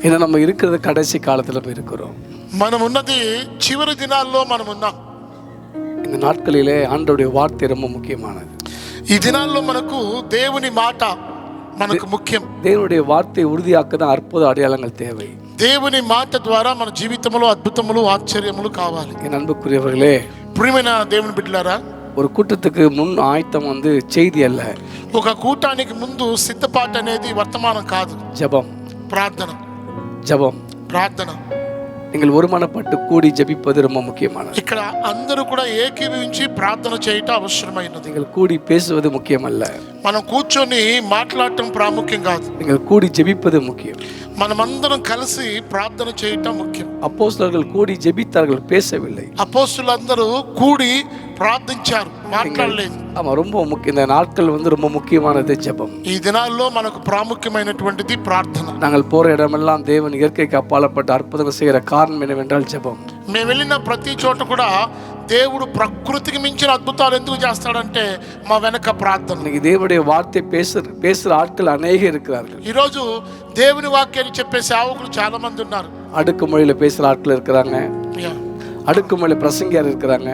ஏன்னா நம்ம இருக்கிறது கடைசி காலத்துல இருக்கிறோம். మనం ఉన్నది చివరి దినాల్లో మనం ఉన్నాం. இந்த நாட்களிலே ஆண்டவருடைய வார்த்தை ரொம்ப முக்கியமானது. ఈ దినాల్లో మనకు దేవుని మాట మనకు ముఖ్యం. தேவனுடைய வார்த்தை உறுதியாக்க தான் அற்புத அடையாளங்கள் தேவை. దేవుని మాట ద్వారా మన జీవితంలో అద్భుతములు ఆశ్చర్యములు కావాలి. என் அன்புக்குரியவர்களே, ప్రియమైన దేవుని బిడ్డలారా, ஒரு கூட்டத்துக்கு முன் ஆயத்தம் செய்தி அல்ல. ఒక కూటానికి ముందు సిద్ధపాటు అనేది వర్తమానం కాదు. ஜெபம், ప్రార్థన, ஜெபம், ప్రార్థన. நீங்கள் ஒருமனப்பட்டு கூடி ஜெபிப்பது ரொம்ப முக்கியமானது. ఇక్కడ అందరూ కూడా ఏకీభవించి ప్రార్థన చేయటం అవసరమైనది. நீங்கள் கூடி பேசுவது முக்கியமல்ல. మనం కూర్చొని మాట్లాడటం ప్రాముఖ్యం కాదు. நீங்கள் கூடி ஜெபிப்பது முக்கியம். మనమందరం కలిసి ప్రార్థన చేయటం ముఖ్యం. அப்போஸ்தலர்கள் கூடி ஜெபித்தார்கள், பேசவில்லை. అపోస్తలులందరూ కూడి ప్రార్థించారు, మాట్లాడలేదు. ஆமா, ரொம்ப முக்கியம். இந்த நாட்கள் ரொம்ப முக்கியமானது ஜெபம். ఈ దినాల్లో మనకు ప్రాముఖ్యమైనటువంటిది ప్రార్థన. நாங்கள் போற இடமெல்லாம் தேவன் இயற்கைக்கு அப்பாலப்பட்ட அற்புதங்கள் செய்கிற காரணம் என்னவென்றால் ஜெபம். మేము వెళ్ళిన ప్రతి చోట కూడా దేవుడు ప్రకృతికి మించిన అద్భుతాలు ఎందుకు చేస్తాడంటే మా వెనక ప్రార్థన. இன்னைக்கு தேவனுடைய வார்த்தை பேசுற ஆட்கள் அநேகம் இருக்கிறார்கள். ఈరోజు దేవుని వాక్యాన్ని చెప్పే సేవకులు చాలా మంది ఉన్నారు. அடுக்குமொழியில பேசுற ஆட்கள் இருக்கிறாங்க, அடுக்குமொழி பிரசங்கியார் இருக்கிறாங்க,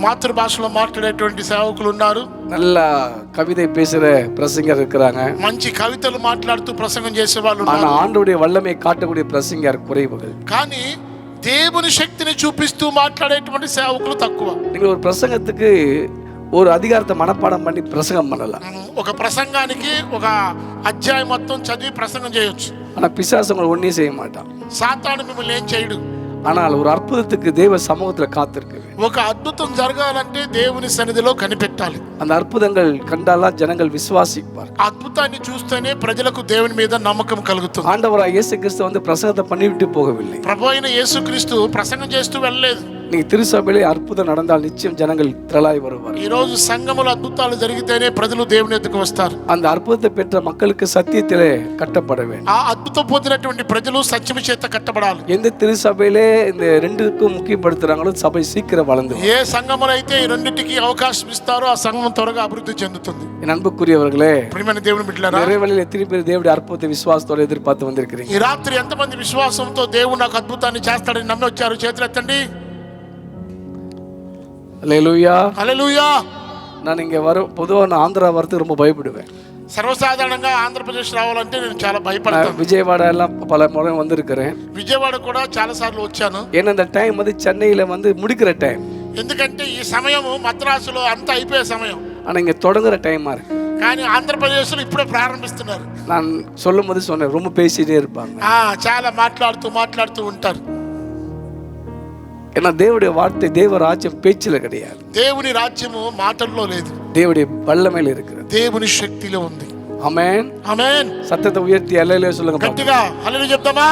మాతృభాషలో మాట్లాడేటువంటి సేవకులు ఉన్నారు, நல்ல கவிதை பேசுற பிரசங்கியார் இருக்கிறாங்க, మంచి కవితలు మాట్లాడుతూ ప్రసంగం చేసే వాళ్ళు ஆனா ఉన్నారు. ஆண்டவருடைய வல்லமை காட்டக்கூடிய பிரசங்கியார் குறைவுகள். కానీ దేవుని శక్తిని చూపిస్తూ మాట్లాడేటువంటి సేవకులు తక్కువ. நீங்கள் ஒரு பிரசங்கத்துக்கு ஒரு அதிகாரத்தை மனப்பாடம் பண்ணி பிரசங்கம் பண்ணலாம். ఒక ప్రసంగానికి ఒక అధ్యాయం మొత్తం చదివి ప్రసంగం చేయొచ్చు. ஆனா பிசாசு உங்களை ஒன்றும் செய்ய மாட்டான். సాతాను మిమ్మల్ని ఏం చేయడు. ஆனால் ஒரு அற்புதத்துக்கு தேவ சமூகத்துல காத்திருக்க வேண்டும். ఒక అద్భుతం జరగాలంటే దేవుని సన్నిధిలో కనిపెట్టాలి. அந்த అற்புதங்கள் கண்டாலாம் ஜனங்கள் விசுவாசிப்பார். అద్భుతాన్ని చూస్తేనే ప్రజలకు దేవుని మీద నమ్మకం కలుగుతుంది. ஆண்டவராகிய இயேசு கிறிஸ்து பிரசங்கத்தை பண்ணிவிட்டு போகவில்லை. ప్రభు అయిన యేసుక్రీస్తు ప్రసంగం చేస్తూ వెళ్ళలేదు. நீங்க திருசபையிலே அற்புதம் நடந்தால் நிச்சயம் ஜனங்கள் திரளாய் வருவார். ఈ రోజు సంఘములో అద్భుతాలు జరిగితేనే ప్రజలు దేవుని ఎదుకు వస్తారు. அந்த அற்புதத்தை பெற்ற மக்களுக்கு சத்தியத்திலே கட்டப்பட வேண்டும். ఆ అద్భుతం పొందినటువంటి ప్రజలు సత్యము చేత కట్టబడాలి. எந்த திருசபையிலே இந்த ரெண்டுக்கும் முக்கியப்படுத்துறாங்களோ சபை சீக்கிரம் வளர்ந்து. ఏ సంఘములో అయితే ఈ రెండింటికి అవకాశం ఇస్తారో ఆ సంఘం త్వరగా అభివృద్ధి చెందుతుంది. என் அன்புக்குரியவர்களே, ప్రియమైన దేవుని బిడ్డలారా, இறைவனில் எத்தனை பேர் தேவனுடைய அற்புதத்தை விசுவாசத்தோடு எதிர்பார்த்து வந்திருக்கிறீங்க? ఈ రాత్రి ఎంతమంది విశ్వాసంతో దేవుడు నాకు అద్భుతాన్ని చేస్తాడని నమ్మి వచ్చారు? చేతులు ఎత్తండి. அல்லேலூயா, హల్లెలూయా. நான் இங்க பொதுவா நான் ஆந்திரா வரதுக்கு ரொம்ப பயப்படுவேன். సర్వసాధారణంగా ఆంధ్రప్రదేశ్ రావాలంటే నేను చాలా భయపడతాను. விஜயவாடா எல்லாம் பல முறை வந்திருக்கிறேன். విజయవాడ కూడా చాలా సార్లు వచ్చాను. ஏன்னா இந்த டைம் சென்னையில முடிக்கிற டைம். ఎందుకంటే ఈ సమయము మద్రాసులో అంతా అయిపోయే సమయం. ஆனா இங்க தொடங்குற டைமா இருக்கு. కానీ ఆంధ్రప్రదేశ్లో ఇప్పుడే ప్రారంభిస్తున్నారు. நான் சொல்லும் போது சொன்னேன், ரொம்ப பேசிட்டே இருப்பாங்க. చాలా మాట్లాడుతూ ఉంటారు. ஏன்னா தேவனுடைய வார்த்தை தேவ ராஜ்யம் பேச்சில கிடையாது. దేవుని రాజ్యము మాటల్లో లేదు, தேவனுடைய வல்லமையில இருக்கிறது. దేవుని శక్తిలో ఉంది. ஆமென், ఆమేన్. சத்தத்தை உயர்த்தி அல்லேலூயா சொல்லுங்க. గట్టిగా హల్లెలూయా చెప్తామా?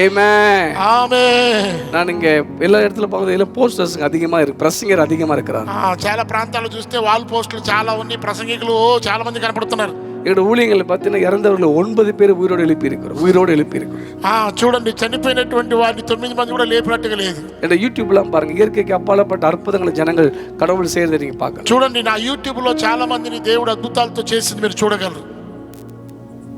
ஆமென், ఆమేన్. நான் இங்க எல்லா இடத்துல பார்க்குறது போஸ்டர்ஸ் அதிகமா இருக்கு, பிரசங்கர் அதிகமா இருக்கிறாங்க. చాలా ప్రాంతాల్లో చూస్తే వాల్ పోస్టులు చాలా ఉన్నాయి, ప్రసంగికులు చాలా మంది కనపడుతున్నారు. என்னோட ஊழியர்கள் பார்த்தீங்கன்னா இறந்தவர்கள் 9 பேர் உயிரோடு எழுப்பி இருக்கிறோம். చూడండి, చనిపోయినటువంటి వారిని 9 మంది కూడా లేపినట్టుగా లేదు. என்னோட யூடியூப்லாம் பாருங்க, இயற்கைக்கு அப்பாலப்பட்ட அற்புதங்களை ஜனங்கள் கடவுள் செய்யறதை நீங்க பார்க்கலாம். చూడండి, నా యూట్యూబ్ లో చాలా మందిని దేవుడు అద్భుతాలతో చేసింది మీరు చూడగలరు.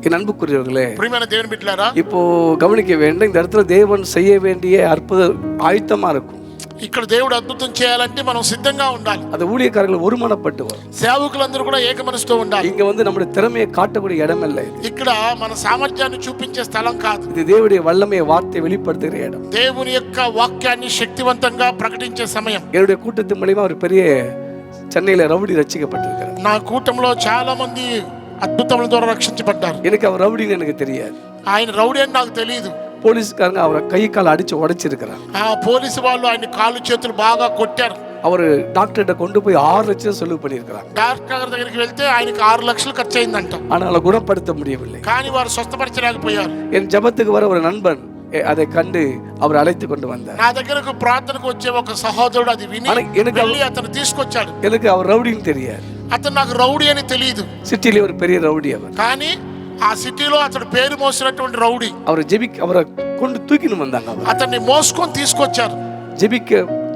என் அன்புக்குரியவர்களே, ప్రియమైన దేవుని బిడ్డలారా, இப்போ கவனிக்க வேண்டும். இந்த இடத்துல தேவன் செய்ய வேண்டிய அற்புத ஆயத்தமா இருக்கும். ఇక్కడ దేవుడు అద్భుతం చేయాలంటే మనం సిద్ధంగా ఉండాలి. அது ஊழியக்காரர்கள் ஒருமனப்பட்டு வரும். సేవకులందరూ కూడా ఏక మనసుతో ఉండాలి. இங்க நம்முடைய திறமையை காட்டக்கூடிய இடம் இல்ல. ఇక్కడ మన సామర్థ్యాన్ని చూపించే స్థలం కాదు. இது தேவனுடைய வல்லமையை வார்த்தை வெளிப்படுத்துகிற இடம். దేవుని యొక్క వాక్యాన్ని శక్తివంతంగా ప్రకటించే సమయం. என்னுடைய கூட்டத்தின் மூலமா ஒரு பெரிய சென்னையில ரவுடி ரட்சிக்கப்பட்டிருக்கிறார். నా కూటంలో చాలా మంది అద్భుతముల ద్వారా రక్షించబడ్డారు. எனக்கு அவர் ரவுடின்னு எனக்கு தெரியாது. ఆయన రౌడీ అని నాకు తెలియదు. போலீஸ்காரங்க அவரை கை கால் அடிச்சு உடைச்சிருக்கிறாங்க. పోలీసు వాళ్ళు ఆయన కాళ్ళు చేతులు బాగా కొట్టారు. அவர் டாக்டர்கிட்ட கொண்டு போய் 6 லட்சம் செலவு பண்ணியிருக்கிறாங்க. డాక్టర్ దగ్గరికి వెళ్తే ఆయనకి 6 లక్షలు ఖర్చు అయిందంట. ஆனால் குணப்படுத்த முடியவில்லை. కానీ వారు స్వస్థపరచలేకపోయారు. என் ஜபத்துக்கு வர ஒரு நண்பன் அதை கண்டு அவர் அழைத்து கொண்டு வந்தார். నా దగ్గరకు ప్రార్థనకు వచ్చే ఒక సహోదరుడు అది విని వెళ్ళి అతను తీసుకొచ్చాడు. எனக்கு அவர் రౌడీని தெரியாது. అతను నాకు రౌడీ అని తెలియదు. సిటీలో ஒரு பெரிய రౌడీ அவர். కానీ ఆ సిటీలో అతడు పేరు మోసినటువంటి రౌడీ. அவரை கொண்டு தூக்கின்னு வந்தாங்க. అతన్ని మోసుకొని తీసుకొచ్చారు.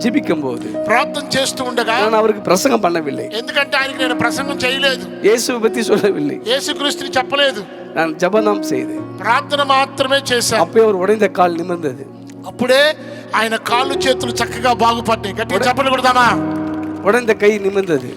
ஜெபிக்கும் போது ప్రార్థన చేస్తూ ఉండగా நான் அவருக்கு பிரசங்கம் பண்ணவில்லை. ఎందుకంటే ఆయనకి నేను ప్రసంగం చేయలేదు, இயேசுவை பத்தி சொல்லவில்லை, యేసుక్రీస్తుని చెప్పలేదు. நான் ஜெபம் செய்தேன். ప్రార్థన మాత్రమే చేశాను. அப்பவே ஒரு உடைந்த கால் நிமிர்ந்தது. అప్పుడే ఆయన కాళ్ళు చేతులు చక్కగా బాగుపడ్డాయి. గట్టిగా చెప్పలు కొడదామా? உடைந்த கை நிமிர்ந்தது.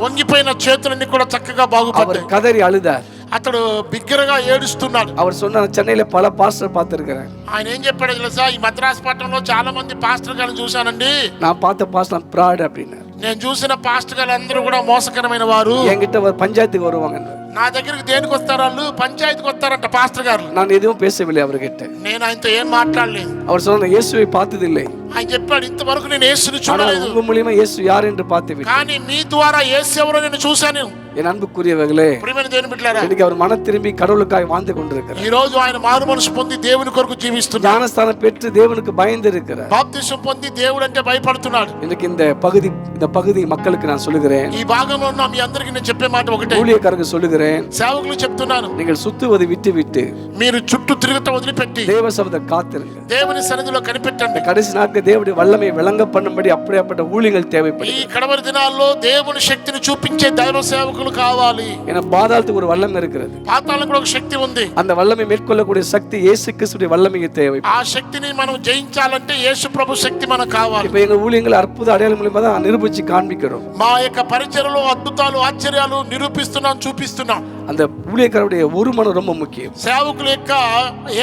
వంగిపోయిన చేతులన్నీ కూడా చక్కగా బాగుపడ్డాయి. அவர் கதறி அழுதார். అతడు బిగ్గరగా ఏడుస్తున్నాడు. அவர் சொன்னார், சென்னையில பல பாஸ்டர் பார்த்திருக்கிறேன். ఆయన ఏం చెప్పాడు తెలుసా? ఈ మద్రాసు పట్టణంలో చాలా మంది పాస్టర్ గారిని చూశానండి. நான் பார்த்த பாஸ்டர் பிராட் அப்படின்னாரு. నేను చూసిన పాస్టర్ గారు అందరూ కూడా మోసకరమైన వారు. என்கிட்ட பஞ்சாயத்துக்கு வருவாங்க. నా దగ్గరికి దేనికి వస్తారు వాళ్ళు? పంచాయతీకి వస్తారంట పాస్టర్ గారు. நான் எதுவும் பேசவில்லை அவர்கிட்ட. నేను ఆయనతో ఏం మాట్లాడలేదు. அவர் சொன்னார், இயேசுவை பார்த்ததில்லை. ఆయన చెప్పాడు, ఇంతవరకు నేను యేసుని చూడలేదు. உங்க மூலமா இயேசு யார் என்று பார்த்து కానీ మీ ద్వారా యేసు ఎవరో నేను చూశాను. என் அன்புக்குரியவர்களே, ప్రియమైన దేవుని బిడ్డలారా, இன்னைக்கு அவர் மனம் திரும்பி கடவுளுக்காக வாழ்ந்து கொண்டிருக்கிறார். ఈ రోజు ఆయన మారు మనసు పొంది దేవుని కొరకు జీవిస్తున్నాడు. ஞானஸ்தானம் பெற்று தேவனுக்கு பயந்து இருக்கிறார். బాప్తిసం పొంది దేవుడు అంటే భయపడుతున్నాడు. இன்னைக்கு இந்த பகுதி மக்களுக்கு நான் சொல்லுகிறேன், ఈ భాగంలో ఉన్న మీ అందరికీ నేను చెప్పే మాట ఒకటే. ஊழியக்காரருக்கு சொல்லுகிறேன், సేవకులు చెప్తున్నాను, நீங்கள் சுத்துவதை விட்டு మీరు చుట్టూ తిరుగుట వదిలిపెట్టి தேவ சபத்தை காத்திருங்க. దేవుని సన్నిధిలో కనిపెట్టండి. கடைசி நாட்கள் தேவனுடைய வல்லமையை விளங்க பண்ணும்படி அப்படிப்பட்ட ஊழியங்கள் தேவைப்படும். ఈ కడవరి దినాల్లో దేవుని శక్తిని చూపించే దైవ సేవకులు కావాలి. ஏன்னா பாதாளத்துக்கு ஒரு வல்லமை இருக்கிறது. పాతాళం కూడా ఒక శక్తి ఉంది. அந்த வல்லமை மேற்கொள்ளக்கூடிய சக்தி இயேசு கிறிஸ்துவின் வல்லமைக்கு தேவை. ఆ శక్తిని మనం జయించాలంటే యేసు ప్రభు శక్తి మనకు కావాలి. இப்ப எங்க ஊழியங்கள் அற்புத அடையாளம் மூலமா தான் நிரூபிச்சு காண்பிக்கிறோம். మా యొక్క పరిచర్యలో అద్భుతాలు ఆశ్చర్యాలు నిరూపిస్తున్నాం, చూపిస్తున్నాం. அந்த ஊழியக்காரருடைய ஒரு மனம் ரொம்ப முக்கியம். సేవకుల యొక్క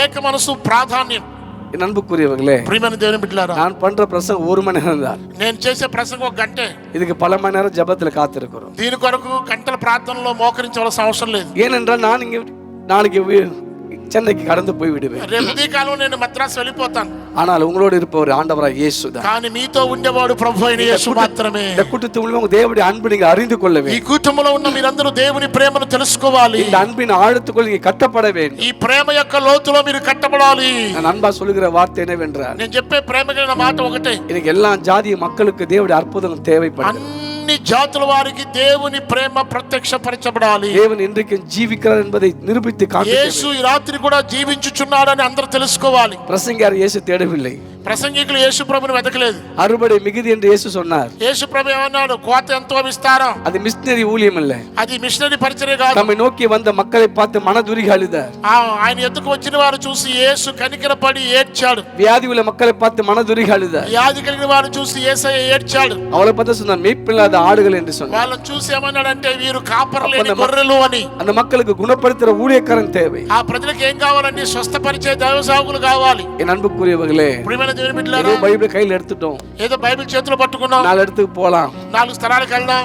ఏక మనసు ప్రాధాన్యం. என் அன்புக்குரியவர்களே, ప్రియమైన దేవుని బిడ్డలారా, நான் பண்ற பிரசங்கம் 1 மணி நேரம் தான். నేను చేసే ప్రసంగం ఒక గంటే. இதுக்கு பல மணி நேரம் ஜெபத்துல காத்திருக்கிறோம். దీని కొరకు గంటల ప్రార్థనలో మోకరించవలసిన అవసరం లేదు. ஏனென்றால் நான் இங்க நாளைக்கு சென்னைக்கு கடந்து போய் விடுவேன். రేపు ఉదయకాలం నేను మద్రాసు వెళ్ళిపోతాను. ஆனால் உங்களோடு இருப்பவர் ஆண்டவராய் இயேசு தான். కానీ మీతో ఉండేవాడు ప్రభు అయిన యేసు మాత్రమే. இந்த கூட்டத்து மூலமா தேவனுடைய அன்பை நீங்க அறிந்து கொள்ள வேண்டும். ఈ కుటుంబంలో ఉన్న మీరందరూ దేవుని ప్రేమను తెలుసుకోవాలి. இந்த அன்பின் ஆழத்துக்குள் நீங்க கட்டப்பட வேண்டும். ఈ ప్రేమ యొక్క లోతులో మీరు కట్టబడాలి. நான் அன்பா சொல்லுகிற வார்த்தை என்னவென்றால், నేను చెప్పే ప్రేమ కలిగిన మాట ఒకటే. இன்னைக்கு எல்லா ஜாதி மக்களுக்கு தேவனுடைய அற்புதம் தேவைப்படுது. అన్ని జాతుల వారికి దేవుని ప్రేమ ప్రత్యక్షపరచబడాలి. தேவன் இன்றைக்கும் ஜீவிக்கிறார் என்பதை நிரூபித்து காண்பிக்க యేసు ఈ రాత్రి కూడా జీవించుచున్నాడని అందరూ తెలుసుకోవాలి. பிரசங்கியார் இயேசு தேடவில்லை. ప్రసంగికులు యేసు ప్రభుని వెతకలేదు. அறுவடை மிகுதி என்று இயேசு சொன்னார். యేసు ప్రభు ఏమన్నాడు? కోత ఎంతో విస్తారం. அது மிஷனரி ஊழியம் அல்ல. అది మిషనరీ పరిచర్య కాదు. நம்மை நோக்கி வந்த மக்களை பார்த்து மனதுருகி அழுதார். ఆయన ఎద్దుకు వచ్చిన వారు చూసి యేసు కనికరపడి ఏడ్చాడు. வியாதி உள்ள மக்களை பார்த்து மனதுருகி அழுதார். వ్యాధి కలిగిన వారు చూసి యేసయ్య ఏడ్చాడు. அவளை பார்த்து சொன்னார், மேய்ப்பில்லாத ஆடுகள் என்று சொன்னார். వాళ్ళని చూసి ఏమన్నాడంటే, వీరు కాపరలేని గొర్రెలు అని. அந்த மக்களுக்கு குணப்படுத்துற ஊழியக்காரன் தேவை. ఆ ప్రజలకు ఏం కావాలండి? స్వస్థపరిచే దైవ సేవకులు కావాలి. என் அன்புக்குரியவர்களே, ప్రియమైన దేవుని బిడ్డలారా, பைபிள் கையில் எடுத்துட்டோம், ఏదో బైబిల్ చేతిలో పట్టుకున్నాం, 4 இடத்துக்கு போலாம், 4 స్థలాలకు వెళ్దాం,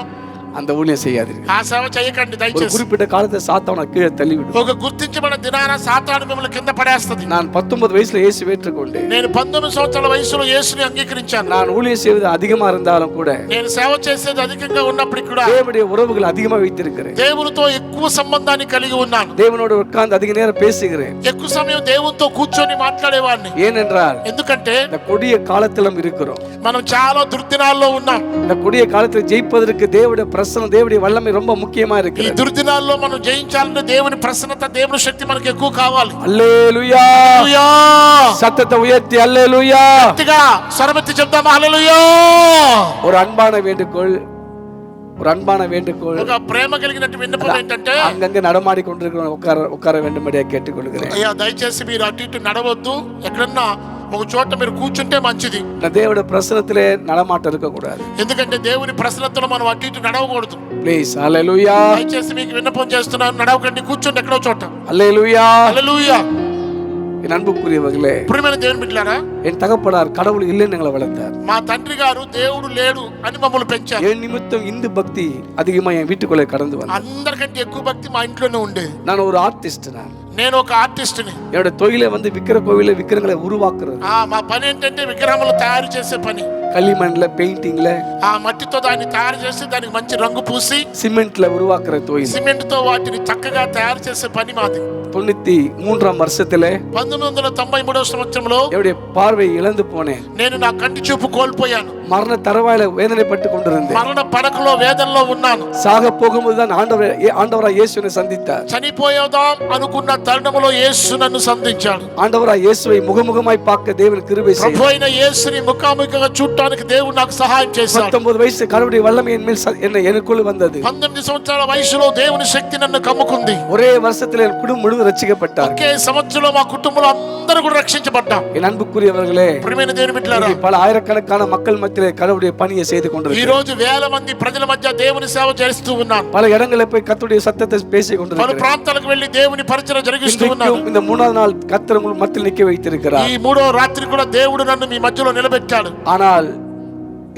அந்த ஊழியம் செய்யாதீர்கள். ఆ సేవ చేయకండి ஒரு దయచేసి. குறிப்பிட்ட காலத்தை சாத்தான கீழே தள்ளிவிடும். ఒక గుర్తించబడిన దినాన సాతాను మిమ్మల్ని కింద పడేస్తది. நான் 19 వయசுல இயேசு ஏற்றுக்கொண்டேன். నేను 19 సంవత్సరాల వయసులో యేసుని అంగీకరించాను. நான் ஊழியம் செய்வது அதிகமா இருந்தாலும் கூட నేను సేవ చేసేది అధికంగా ఉన్నప్పటికీ కూడా தேவனுடைய உறவுகள் அதிகமா வைத்திருக்கிறேன். దేవునితో ఎక్కువ సంబంధాన్ని కలిగి ఉన్నాను. தேவனோடு உட்கார்ந்து அதிக நேரம் பேசுகிறேன். ఎక్కువ సమయం దేవునితో కూర్చొని మాట్లాడేవాడిని. ஏனென்றால் ఎందుకంటే இந்த கொடிய காலத்திலும் இருக்கிறோம். మనం చాలా దుర్దినాల్లో ఉన్నాం. இந்த கொடிய காலத்தில் ஜெயிப்பதற்கு தேவனுடைய பிரசன்னம், தேவனுடைய வல்லமை ரொம்ப முக்கியமா ఈ இருக்கு. దుర్దినాల్లో మనం జయించాలంటే దేవుని ప్రసన్నత, దేవుని శక్తి మనకు ఎక్కువ కావాలి. அல்லேலூயா! హల్లెలూయా! சத்தத்தை உயர்த்தி அல்லேலூயா! గట్టిగా స్వరమెత్తి చెప్దాం హల్లెలూయా! ஒரு அன்பான வேண்டுகோள், ஒரு அன்பான வேண்டுகோள். ఒక ప్రేమ కలిగినట్టు విన్నపం ఏంటంటే, அங்கங்க நடமாடி கொண்டிருக்கிறவங்க உட்கார வேண்டும்படியா கேட்டுக்கொள்கிறேன். అయ్యా దయచేసి మీరు అటు ఇటు నడవద్దు. ఎక్కడన్నా ఒక చోట మీరు కూర్చుంటే మంచిది. தேவனுடைய பிரசனத்திலே நடமாட்டம் இருக்க கூடாது. ఎందుకంటే దేవుని ప్రసన్నతలో మనం అటు ఇటు నడవకూడదు. ప్లీజ్ హల్లెలూయా! దయచేసి మీకు విన్నపం చేస్తున్నాను, నడవకండి, కూర్చోండి ఎక్కడో చోట. హల్లెలూయా! హల్లెలూయా! என் அன்புக்குரியவர்களே, ప్రియమైన దేవుని బిడ్డలారా, என் தகப்பனார் கடவுள் இல்லைன்னு எங்களை வளர்த்தார். మా తండ్రి గారు దేవుడు లేడు అని మమ్మల్ని పెంచారు. என் நிமித்தம் இந்து பக்தி அதிகமா என் வீட்டுக்குள்ளே கடந்து வந்தது. అందరికంటే ఎక్కువ భక్తి మా ఇంట్లోనే ఉండేది. நான் ஒரு ஆர்டிஸ்ட். నేను ఒక ఆర్టిస్ట్ని. என்னோட தொழிலை விக்கிர கோவில விக்கிரங்களை உருவாக்குறது. మా పని ఏంటంటే విగ్రహములు తయారు చేసే పని. களிமண்ல பெயிண்டிங்ல, ఆ మట్టితో దాన్ని తయారు చేసి దానికి మంచి రంగు పూసి சிமெண்ட்ல உருவாக்குற தொழில். సిమెంట్ తో వాటిని చక్కగా తయారు చేసే పని మాది. 93ஆம் வருஷத்துல 1993వ సంవత్సరంలో என்னுடைய பார்வை இழந்து போனேன். నేను నా కంటి చూపు కోల్పోయాను. மரண தருவாயில வேதனைப்பட்டு கொண்டிருந்தேன். మరణ పడకలో వేదనలో ఉన్నాను. சாக போகும்போதுதான் ஆண்டவராய் இயேசுவை சந்தித்தார். చనిపోయేదాం అనుకున్న తరుణంలో యేసు నన్ను సంధించాడు. ஆண்டவராய் இயேசுவை முகமுகமாய் பார்க்க தேவன் கிருபை செய்தார். ప్రభు అయిన యేసుని ముఖాముఖిగా చూడడానికి దేవుడు నాకు సహాయం చేశాడు. 19 వయసు கடவுளுடைய வல்லமை எனக்குள்ள வந்தது. 19 సంవత్సరాల వయసులో దేవుని శక్తి నన్ను కమ్ముకుంది. ஒரே வருஷத்துல என் குடும்பம் முழுவதும் ரட்சிக்கப்பட்டார். ఒకే సంవత్సరంలో మా కుటుంబంలో అందరూ కూడా రక్షించబడ్డాం. என் அன்புக்குரியவர்களே, ప్రియమైన దేవుని బిడ్డలారా, பல ஆயிரக்கணக்கான மக்கள் மத்தியிலே கடவுளுடைய பணியை செய்து ఈ கொண்டிருக்கிறார். రోజు వేల మంది ప్రజల మధ్య దేవుని సేవ చేస్తూ ఉన్నాను. பல இடங்களில் போய் கர்த்தருடைய சத்தத்தை பேசி పలు கொண்டிருக்கிறார். ప్రాంతాలకు వెళ్లి దేవుని పరిచయం జరిగిస్తూ ఉన్నాను. இன்றைக்கும் இந்த மூணாவது நாள் கர்த்தர் உங்கள் மத்தியில் நிற்க வைத்திருக்கிறார். ఈ మూడో రాత్రి కూడా దేవుడు నన్ను మీ మధ్యలో నిలబెట్టాడు. ஆனால்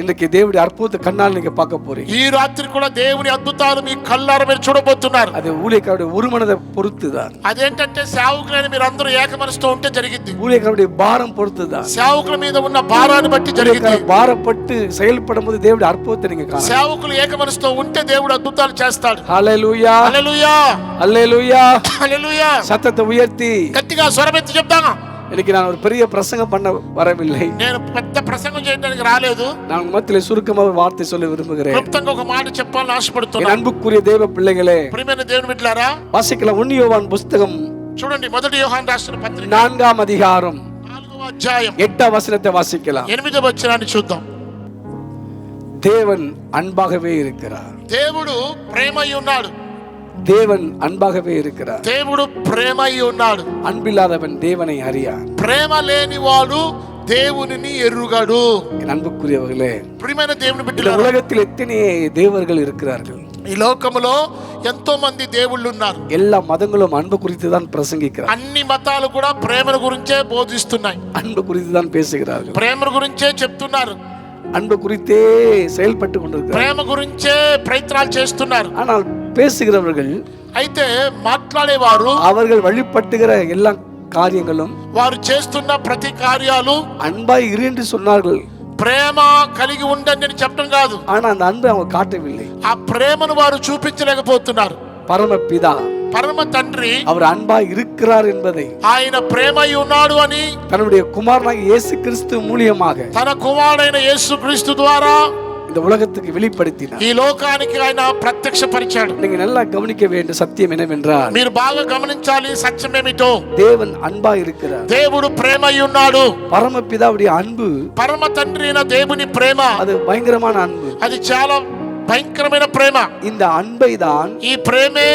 இன்னைக்கு தேவனுடைய அற்புத கண்ணால் நீங்க பார்க்க போறீங்க. ఈ రాత్రి కూడా దేవుని అద్భుతాలు మీ కళ్ళారా మీరు చూడబోతున్నారు. அது ஊழியக்காரருடைய ஒரு மனதை பொறுத்துதான். అదేంటంటే సేవకులైన మీరు అందరూ ఏక మనసుతో ఉంటే జరిగింది. ஊழியக்காரருடைய பாரம் பொறுத்துதான். సేవకుల మీద ఉన్న భారాన్ని బట్టి జరిగింది. பாரப்பட்டு செயல்படும் போது தேவனுடைய அற்புதத்தை நீங்க காணலாம். సేవకులు ఏక మనసుతో ఉంటే దేవుడు అద్భుతాలు చేస్తాడు. హల్లెలూయా, హల్లెలూయా, హల్లెలూయా, హల్లెలూయా. சத்தத்தை உயர்த்தி గట్టిగా స్వరమెత్తి చెప్తాను. இன்னைக்கு நான் ஒரு பெரிய பிரசங்கம் பண்ண வரவில்லை. నేను పెద్ద ప్రసంగం చేయడానికి రాలేదు. நான் மத்தியிலே சுருக்கமாக ஒரு வார்த்தை சொல்ல விரும்புகிறேன். క్లుప్తంగా ఒక మాట చెప్పాలని ఆశపడుతున్నాను. என் அன்புக்குரிய தேவ பிள்ளைகளே, ప్రియమైన దేవుని బిడ్డలారా, வாசிக்கலாம் 1 யோவான் புத்தகம் చూడండి, మొదటి యోహాను రాసిన పత్రిక 4వ அதிகாரம் 4వ అధ్యాయం 8వ వచనத்தை வாசிக்கலாம். 8వ వచనాన్ని చూద్దాం. தேவன் அன்பாகவே இருக்கிறார். దేవుడు ప్రేమై ఉన్నాడు. தேவன் அன்பாகவே இருக்கிறார். దేవుడు ప్రేమై ఉన్నాడు. அன்பில்லாதவன் தேவனை அறியான். ప్రేమ లేనివాడు దేవునిని ఎరుగడు. என் அன்புக்குரியவர்களே, ప్రియమైన దేవుని இந்த బిడ్డలారా, உலகத்தில் எத்தனை தேவர்கள் இருக்கிறார்கள். ఈ లోకములో ఎంతో మంది దేవుళ్ళు ఉన్నారు. எல்லா மதங்களும் அன்பு குறித்து தான் பிரசங்கிக்கிறார். అన్ని మతాలు కూడా ప్రేమ గురించే బోధిస్తున్నాయి. அன்பு குறித்து தான் பேசுகிறார்கள். ప్రేమ గురించే చెప్తున్నారు. அன்பு குறித்தே செயல்பட்டு கொண்டிருக்கிறார். ప్రేమ గురించే ప్రయత్నాలు చేస్తున్నారు. ஆனால் பேசுகிறவர்கள், అయితే మాట్లాడేవారు, அவர்கள் வழிபட்டுகிற எல்லா காரியங்களும் వారు చేస్తున్న ప్రతి కార్యాలు அன்பாய் இரு என்று சொன்னார்கள். ప్రేమ కలిగి ఉండండి అని చెప్పడం కాదు. ஆனா அந்த அன்பை அவங்க காட்டவில்லை. ఆ ప్రేమను వారు చూపించలేకపోతున్నారు. பரமபிதா, పరమ తండ్రి அவர் அன்பாய் இருக்கிறார் என்பதை ఆయన ప్రేమై ఉన్నాడు అని தன்னுடைய குமாரனாகிய இயேசு கிறிஸ்து மூலியமாக తన కుమారుడైన యేసుక్రీస్తు ద్వారా இந்த உலகத்துக்கு வெளிப்படுத்தினார். ఈ లోకానికి ఆయన ప్రత్యక్షపరిచాడు. நீங்க நல்லா கவனிக்க வேண்டிய சத்தியம் என்னவென்றால், మీరు బాగా గమనించాలి సత్యం ఏమిటో. தேவன் அன்பாய் இருக்கிறார். దేవుడు ప్రేమై ఉన్నాడు. பரமபிதாவுடைய அன்பு, పరమ తండ్రి అయిన దేవుని ప్రేమ, அது பயங்கரமான அன்பு. అది చాలా భయంకరమైన ప్రేమ. இந்த அன்பை தான் ఈ ప్రేమే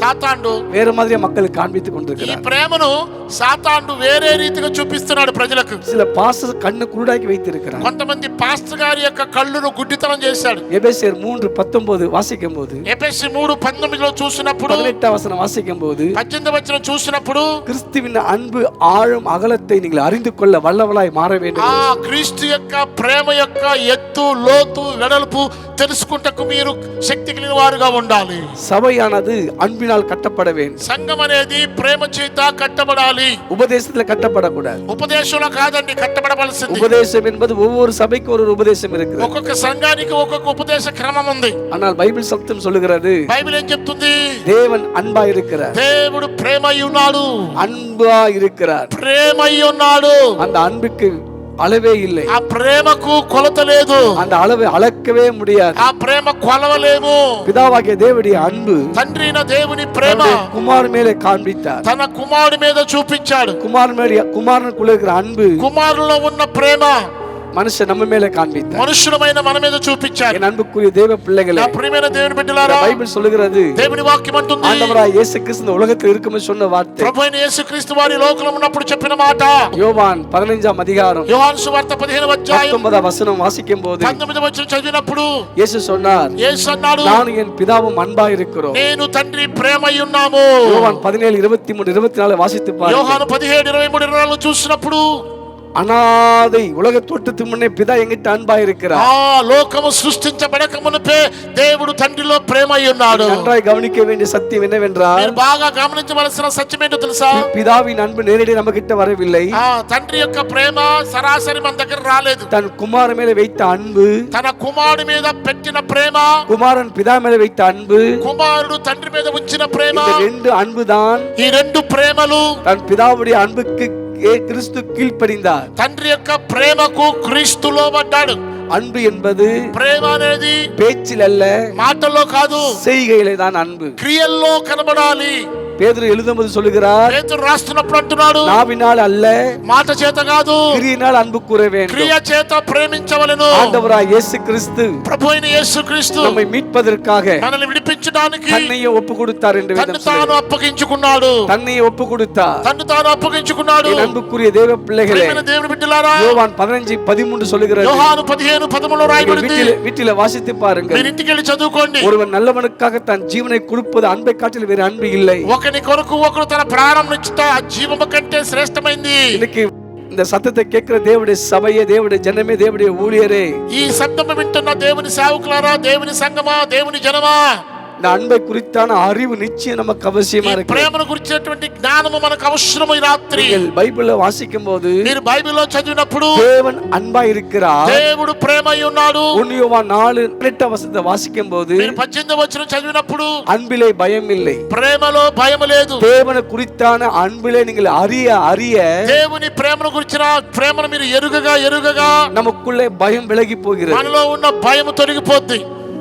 சாத்தாண்டு வேற மாதிரி மக்களுக்கு காண்பித்துக் ఈ கொண்டிருக்கிறார். ప్రేమను సాతాను వేరే రీతిగా చూపిస్తున్నాడు ప్రజలకు. சில பாஸ்டர் கண்ணு குருடாக்கி வைத்திருக்கிறார். కొంతమంది పాస్టర్ గారి యొక్క కళ్ళును గుడ్డితనం చేశాడు. எபேசியர் 3:19 வாசிக்கும் போது, ఎఫెసీ 3:19 చూసినప్పుడు, 18వ వచనం వాసిக்கும் போது, 18వ వచనం చూసినప్పుడు, கிறிஸ்துவின் அன்பு ஆழம் அகலத்தை நீங்கள் அறிந்து கொள்ள வல்லவளாய் மாற வேண்டும். ఆ క్రీస్తు యొక్క ప్రేమ యొక్క ఎత్తు లోతు వెడల్పు తెలుసుకుంటకు మీరు శక్తి కలిగిన వారుగా ఉండాలి. சபையானது அன்பினால் கட்டப்பட வேண்டும். సంఘం అనేది ప్రేమ చేత కట్టబడాలి. உபதேசத்துல கட்டப்படக்கூடாது. ఉపదేశంలో కాదండి కట్టబడవలసింది. உபதேசம் என்பது ஒவ்வொரு சபைக்கு ஒரு உபதேசம் இருக்குது. ఒక్కొక్క సంఘానికి ఒక్కొక్క ఉపదేశ క్రమం ఉంది. ஆனால் பைபிள் சத்தம் சொல்லுகிறது, బైబిల్ ఏం చెప్తుంది? தேவன் அன்பா இருக்கிறார். దేవుడు ప్రేమై ఉన్నాడు. அன்பா இருக்கிறார். ప్రేమై ఉన్నాడు. அந்த அன்புக்கு அளவே இல்லை. ఆ ప్రేమకు కొలత లేదు. அந்த அளவை அளக்கவே முடியாது. ఆ ప్రేమ కొలవలేము. பிதாவாகிய தேவனுடைய அன்பு తండ్రి అయిన దేవుని ప్రేమ குமார் மேலே காண்பித்தார். తన కుమారుడి మీద చూపించాడు. குமாரனுக்குள்ள இருக்கிற அன்பு, కుమారులో ఉన్న ప్రేమ மனுஷன் நம்ம மேலே காண்பித்தார். మనుషులమైన మన మీద చూపించాడు. என் அன்புக்குரிய தேவ பிள்ளைகளே, నా ప్రియమైన దేవుని బిడ్డలారా, பைபிள் சொல்லுகிறது, దేవుని వాక్యం అంటుంది, ஆண்டவராய் இயேசு கிறிஸ்து இந்த உலகத்தில் இருக்கும்போது சொன்ன வார்த்தை, ప్రభు అయిన యేసుక్రీస్తు వారి లోకంలో ఉన్నప్పుడు చెప్పిన మాట. யோவான் 15వ அதிகாரம் యోహాను సువార్త 15వ అధ్యాయం 19వ వచనం வாசிக்கும் போது, 19వ వచనం చదివినప్పుడు இயேசு சொன்னார், యేసు అన్నాడు, நான் என் பிதாவும் அன்பாய் இருக்கிறோம். నేను తండ్రి ప్రేమై ఉన్నాము. யோவான் 17:23 24 வாசித்து பாருங்கள். యోహాను 17:23 చూసినప్పుడు, அனாதை உலக தோற்றத்துக்கு முன்னே பிதா எங்கிட்ட அன்பாய் இருக்கிறார். లోకము సృష్టించబడక మునుపే దేవుడు తండ్రిలో ప్రేమై ఉన్నాడు. நன்றாய் கவனிக்க வேண்டிய சத்தியம் என்னவென்றால், మీరు బాగా గమనించవలసిన సత్యం ఏంటో తెలుసా? பிதாவின் அன்பு நேரடி நம்ம கிட்ட வரவில்லை. తండ్రి యొక్క ప్రేమ సరాసరి మన దగ్గర రాలేదు. தன் குமார மேல வைத்த அன்பு, తన కుమారుడి మీద పెట్టిన ప్రేమ, குமாரன் பிதா மேல வைத்த அன்பு, కుమారుడు తండ్రి మీద ఉంచిన ప్రేమ, இந்த ரெண்டு அன்பு தான் ఈ రెండు ప్రేమలు தன் பிதாவுடைய அன்புக்கு கிறிஸ்து கீழ்ப்படிந்தார். తండ్రి యొక్క ప్రేమకు క్రీస్తు లోబడ్డాడు. அன்பு என்பது ప్రేమ అనేది பேச்சில் அல்ல, మాటల్లో కాదు, செய்கையிலே தான் அன்பு. క్రియల్లో కనబడాలి. பேதுரு எழுதும்போது சொல்லுகிறார், పేతురు రాస్తున్నప్పుడు అంటున్నాడు, நாவினால் அல்ல, మాట చేత కాదు, கிரியினால் அன்பு கூற வேண்டும். క్రియ చేత ప్రేమించవలెను. ஆண்டவராய் இயேசு கிறிஸ்து ప్రభు అయిన యేసుక్రీస్తు நம்மை மீட்பதற்காக మనల్ని విడిపించుటకు విడిపించడానికి தன்னையே ஒப்பு கொடுத்தார் என்று తన్ను తాను అప్పగించుకున్నాడు. தன்னையே ஒப்பு கொடுத்தார். తన్ను తాను అప్పగించుకున్నాడు. என் அன்புக்குரிய தேவ பிள்ளைகளே, దేవుని బిడ్డలారా, யோவான் 15:13 சொல்லுகிறது. యోహాను 15:13 రాయబడింది. வீட்டில வாசித்து பாருங்கள். మీరు ఇంటికి వెళ్ళి చదువుకోండి. ஒருவன் நல்லவனுக்காக தன் ஜீவனை கொடுப்பது அன்பை காட்டிலும் வேறு அன்பு இல்லை. ఒకని కొరకు ఒకరు తన ప్రాణం ఇచ్చుట జీవము కంటే శ్రేష్టమైంది. இன்னைக்கு இந்த சத்தத்தை கேட்கிற தேவனுடைய சபையே, தேவனுடைய ஜனமே, தேவனுடைய ஊழியரே, ఈ శబ్దము వింటున్న దేవుని సేవకులారా, దేవుని సంఘమా, దేవుని జనమా, இந்த அன்பை குறித்தான அறிவு நிச்சயம் நமக்கு அவசியமா இருக்கு. ప్రేమను గురించినటువంటి జ్ఞానము మనకు అవసరము. ఈ రాత్రి బైబిల్లో వాసిக்கும்போது, మీరు బైబిల్లో చదివినప్పుడు தேவன் அன்பா இருக்கிறார், దేవుడు ప్రేమై ఉన్నాడు. 1 யோவான் 4:8 வசனத்தை வாசிக்கும்போது, మీరు 18వ వచనం చదివినప్పుడు அன்பிலே பயம் இல்லை, ప్రేమలో భయము లేదు. தேவனை குறித்தான அன்பிலே நீங்கள் அறிய அறிய, దేవుని ప్రేమను గురించిన ప్రేమను మీరు ఎరుగగా நமக்குள்ளே பயம் விலகி போகிறது. మనలో ఉన్న భయము తొలగిపోద్ది.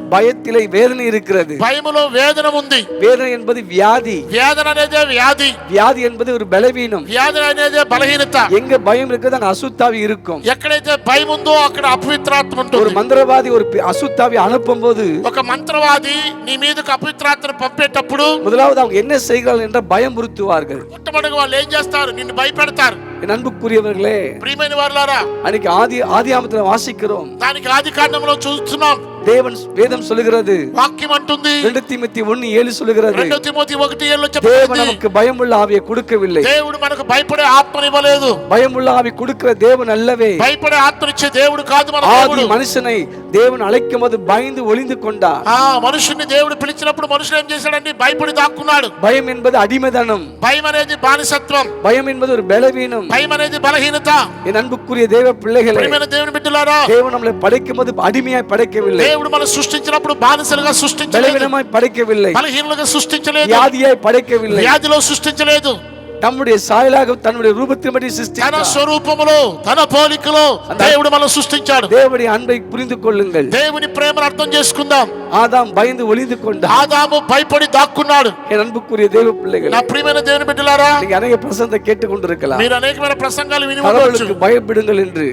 பயத்திலே வேதனை இருக்கிறது. భయములో వేదన ఉంది. வேதனை என்பது வியாதி. వేదన అనేది వ్యాధి. வியாதி என்பது ஒரு பலவீனம். వ్యాధి అనేది బలహీనత. எங்க பயம் இருக்குதோ அங்க அசுத்தாவி இருக்கும். ఎక్కడైతే భయం ఉందో అక్కడ అపవిత్రాత్మ ఉంటుంది. ஒரு மந்திரவாதி ஒரு அசுத்தாவி அனுப்பும்போது, ఒక మంత్రవాది నీ మీదకు అపవిత్రాత్మను పంపేటప్పుడు முதலாவது அவங்க என்ன செய்கிறார்கள் என்ற பயமுறுத்துவார்கள். మొట్టమొదటిగా వాళ్ళు ఏం చేస్తారు? నిన్ను భయపెడతారు. என் அன்புக்குரியவர்களே, ప్రియమైన వారలారా, அன்னைக்கு ஆதியாகமத்துல வாசிக்கிறோம். దానికి ఆది కాండంలో చూస్తున్నాం. தேவன் வேதம் சொல்லுகிறது, వాక్యం అంటుంది, 2 தீமோத்தேயு 1:7 சொல்லுகிறது, 2 తిమోతి 1:7 தேவன் చెప్పబడింది, நமக்கு பயமுள்ள ஆவியை கொடுக்கவில்லை. దేవుడు మనకు భయపడే ఆత్మని ఇవ్వలేదు. பயமுள்ள ஆவி கொடுக்கிற தேவன் அல்லவே. భయపడే ఆత్మనిచ్చే దేవుడు కాదు మన ஆதி దేవుడు. மனுஷனை தேவன் அழைக்கும் போது பயந்து ஒளிந்து கொண்டார். మనుషుని దేవుడు పిలిచినప్పుడు మనుషుడు ఏం చేశాడండి? భయపడి దాక్కున్నాడు. பயம் என்பது அடிமைதனம். భయం అనేది బానిసత్వం. பயம் என்பது ஒரு பலவீனம். భయం అనేది బలహీనత. என் அன்புக்குரிய தேவ பிள்ளைகளே, ప్రియమైన దేవుని బిడ్డలారా, தேவன் நம்மை படைக்கும் போது அடிமையாய் படைக்கவில்லை, దేవుడు మనం సృష్టించినప్పుడు బానిసలుగా సృష్టించలేదు, பலவீனமாய் படைக்கவில்லை, బలహీనులుగా సృష్టించలేదు, வியாதியாய் படைக்கவில்லை, వ్యాధిలో సృష్టించలేదు. நம்முடைய சாயலாக தன்னுடைய ரூபத்தின்படி తన சிருஷ்டித்தார். స్వరూపములో తన పోలికలో దేవుడు మనం సృష్టించాడు. தேவனுடைய அன்பை புரிந்து கொள்ளுங்கள். దేవుని ప్రేమను అర్థం చేసుకుందాం. ஆதாம் பயந்து ஒளிந்து கொண்டார். ఆదాము భయపడి దాక్కున్నాడు. என் அன்புக்குரிய தேவ பிள்ளைகளே, నా ప్రియమైన దేవుని బిడ్డలారా, நீங்க அநேக பிரசங்கத்தை கேட்டுக் கொண்டிருக்கலாம். మీరు అనేకమైన ప్రసంగాలు విని ఉండవచ్చు. கடவுளுக்கு பயப்படுங்கள் என்று.